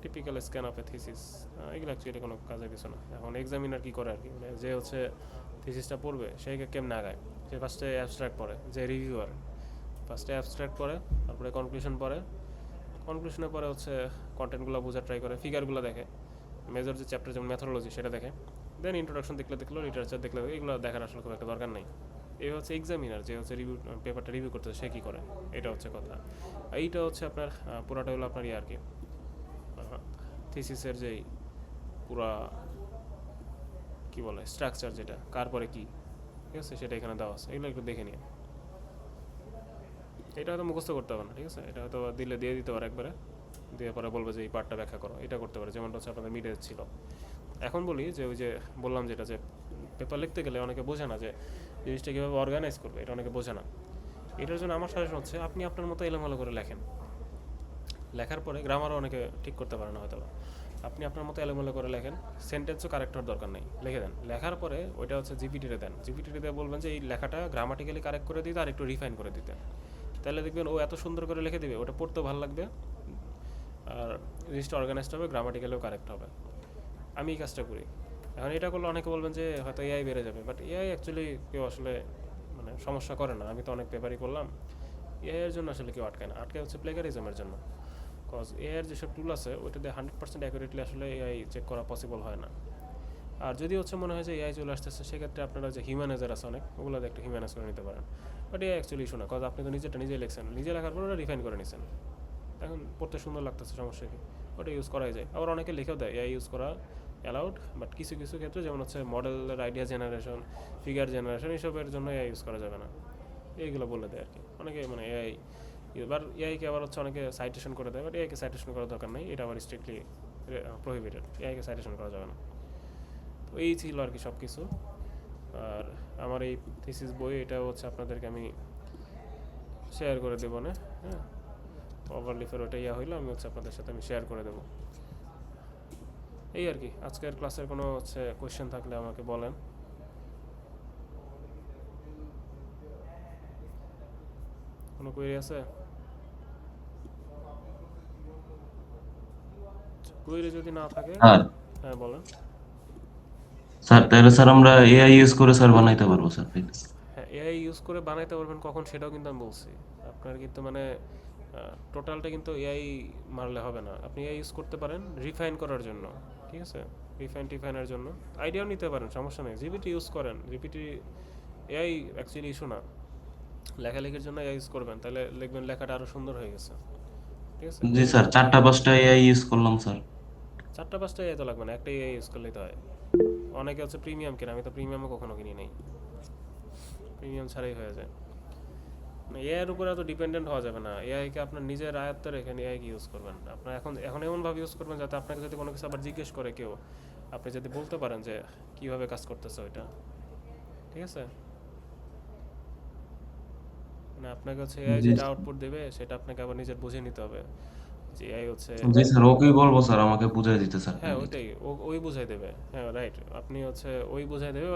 typical scan of A thesis. এগুলো অ্যাকচুয়ালি কোনো কাজের কিছু না। এখন এক্সামিনার কী করে আর কি, মানে যে হচ্ছে থিসিসটা পড়বে সেই কেমন আগায়, সে ফার্স্টে অ্যাবস্ট্রাক্ট পড়ে, যে রিভিউয়ার ফার্স্টে অ্যাবস্ট্রাক্ট পড়ে, তারপরে কনক্লুশন পড়ে, কনক্লুশনের পরে হচ্ছে কন্টেন্টগুলো বোঝার ট্রাই করে, ফিগারগুলো দেখে, মেজর যে চ্যাপ্টার যেমন ম্যাথোলজি সেটা দেখে, দেন ইন্ট্রোডাকশন দেখলো, লিটারেচার দেখলে, এগুলো দেখার আসলে খুব একটা দরকার নেই। এই হচ্ছে এক্সামিনার যে হচ্ছে পেপারটা রিভিউ করতেছে সে কী করে, এটা হচ্ছে কথা। এইটা হচ্ছে আপনার পুরাটা হলো আপনার ইয়ে আর কি, থিসিসের যেই পুরা কী বলে স্ট্রাকচার, যেটা কার পরে কী, ঠিক আছে, সেটা এখানে দেওয়া আছে, এগুলো একটু দেখে নিয়ে। এটা হয়তো মুখস্থ করতে হবে না, ঠিক আছে, এটা হয়তো দিলে দিয়ে দিতে পারে একবারে, দিয়ে পরে বলবে যে এই পার্টটা ব্যাখ্যা করো, এটা করতে পারে, যেমনটা হচ্ছে আপনাদের মিডে ছিল। এখন বলি যে ওই যে বললাম যেটা, যে পেপার লিখতে গেলে অনেকে বোঝে না যে জিনিসটা কীভাবে অর্গানাইজ করবে, এটা অনেকে বোঝে না। এটার জন্য আমার সাজেশন হচ্ছে আপনি আপনার মতো এলোমেলো করে লেখেন। লেখার পরে গ্রামারও অনেকে ঠিক করতে পারে না হয়তো, আপনি আপনার মতো এলোমেলো করে লেখেন, সেন্টেন্সও কারেক্ট হওয়ার দরকার নেই, লিখে দেন। লেখার পরে ওইটা হচ্ছে জিপিটিতে দেন, জিপিটিতে বলবেন যে এই লেখাটা গ্রামাটিক্যালি কারেক্ট করে দিতে আর একটু রিফাইন করে দিতে, তাহলে দেখবেন ও এত সুন্দর করে লিখে দেবে, ওটা পড়তেও ভালো লাগবে, আর জিনিসটা অর্গানাইজড হবে, গ্রামাটিক্যালিও কারেক্ট হবে। আমি এই কাজটা করি। এখন এটা করলে অনেকে বলবেন যে হয়তো এআই বেড়ে যাবে, বাট এআই অ্যাকচুয়ালি কেউ আসলে মানে সমস্যা করে না। আমি তো অনেক পেপারই করলাম, এআই এর জন্য আসলে কেউ আটকায় না, আটকায় হচ্ছে প্লেগারিজমের জন্য। কজ এআই এর যেসব টুল আছে ওইটা দিয়ে 100% অ্যাকুরেটলি আসলে এআই চেক করা পসিবল হয় না। আর যদি হচ্ছে মনে হয় যে এআই চলে আসতেছে, সেক্ষেত্রে আপনারা যে হিউম্যানাইজার আছে অনেক, ওগুলো একটু হিউম্যানাইজ করে নিতে পারেন। বাট এআই অ্যাকচুয়ালি ইস্যু না, কজ আপনি তো নিজেরটা নিজেই লিখছেন, নিজে লেখার পর ওটা রিফাইন করে নিছেন, এখন পড়তে সুন্দর লাগতেছে, সমস্যা কি, ওটা ইউজ করাই যায়। আবার অনেকে লিখেও দেয় এআই ইউজ করা অ্যালাউড, বাট কিছু কিছু ক্ষেত্রে যেমন হচ্ছে মডেলের আইডিয়া জেনারেশন, ফিগার জেনারেশন, এইসবের জন্য এআই ইউজ করা যাবে না, এইগুলো বলে দেয় আর কি অনেকে, মানে এআই। এবার এআইকে আবার হচ্ছে অনেকে সাইটেশন করে দেয়, বাট এআইকে সাইটেশন করার দরকার নেই, এটা আবার স্ট্রিক্টলি প্রহিবিটেড, এআইকে সাইটেশন করা যাবে না। তো এই ছিল আর কি সব কিছু। আর আমার এই থিসিস বই, এটা হচ্ছে আপনাদেরকে আমি শেয়ার করে দেবো না, হ্যাঁ, ওভারলিফের ওটা ইয়া হইলো, আমি হচ্ছে আপনাদের সাথে আমি শেয়ার করে দেবো। এই আর কি, আজকের ক্লাসের কোনো হচ্ছে কোয়েশ্চেন থাকলে আমাকে বলেন। কোনো কোয়েরি আছে? কোয়েরি যদি না থাকে, হ্যাঁ হ্যাঁ বলেন। স্যার, তাহলে স্যার আমরা এআই ইউজ করে স্যার বানাইতে পারবো স্যার, প্লিজ। হ্যাঁ, এআই ইউজ করে বানাইতে পারবেন কখন সেটাও কিন্তু আমি বলছি। আপনার কিন্তু মানে টোটালটা কিন্তু এআই মারলে হবে না, আপনি এআই ইউজ করতে পারেন রিফাইন করার জন্য, ঠিক আছে, টিফাইনের জন্য আইডিয়াও নিতে পারেন, সমস্যা নেই, জিপিটি ইউজ করেন, জিপিটি এআই অ্যাকচুয়ালি ইস্যু না। লেখালেখির জন্য এআই ইউজ করবেন, তাহলে লিখবেন লেখাটা আরও সুন্দর হয়ে গেছে, ঠিক আছে। জি স্যার, 4টা 5টা এআই ইউজ করলাম স্যার। 4টা 5টা এআই তো লাগবে না, একটা এআই ইউজ করলেই তো হয়। অনেকে হচ্ছে প্রিমিয়াম কেনে, আমি তো প্রিমিয়ামও কখনো কিনি নাই, প্রিমিয়াম ছাড়াই হয়ে যায়। এআই এর উপরে এত ডিপেন্ডেন্ট হওয়া যাবে না, এআইকে আপনার নিজের আয়ত্তে রেখে এআইকে ইউজ করবেন। আপনার এখন এখন এমনভাবে ইউজ করবেন যাতে আপনাকে যদি কোনো কিছু আবার জিজ্ঞেস করে কেউ, আপনি যদি বলতে পারেন যে কীভাবে কাজ করতেছে ওইটা, ঠিক আছে। মানে আপনাকে হচ্ছে এআই জি যেটা আউটপুট দেবে সেটা আপনাকে আবার নিজের বুঝে নিতে হবে, যে এআই হচ্ছে, জি স্যার, ওকেই বলবো স্যার আমাকে বুঝাই দিতে স্যার, হ্যাঁ প্লিজ। ওইটাই, ওই বুঝাই দেবে, হ্যাঁ রাইট, আপনি হচ্ছে ওই বুঝাই দেবে।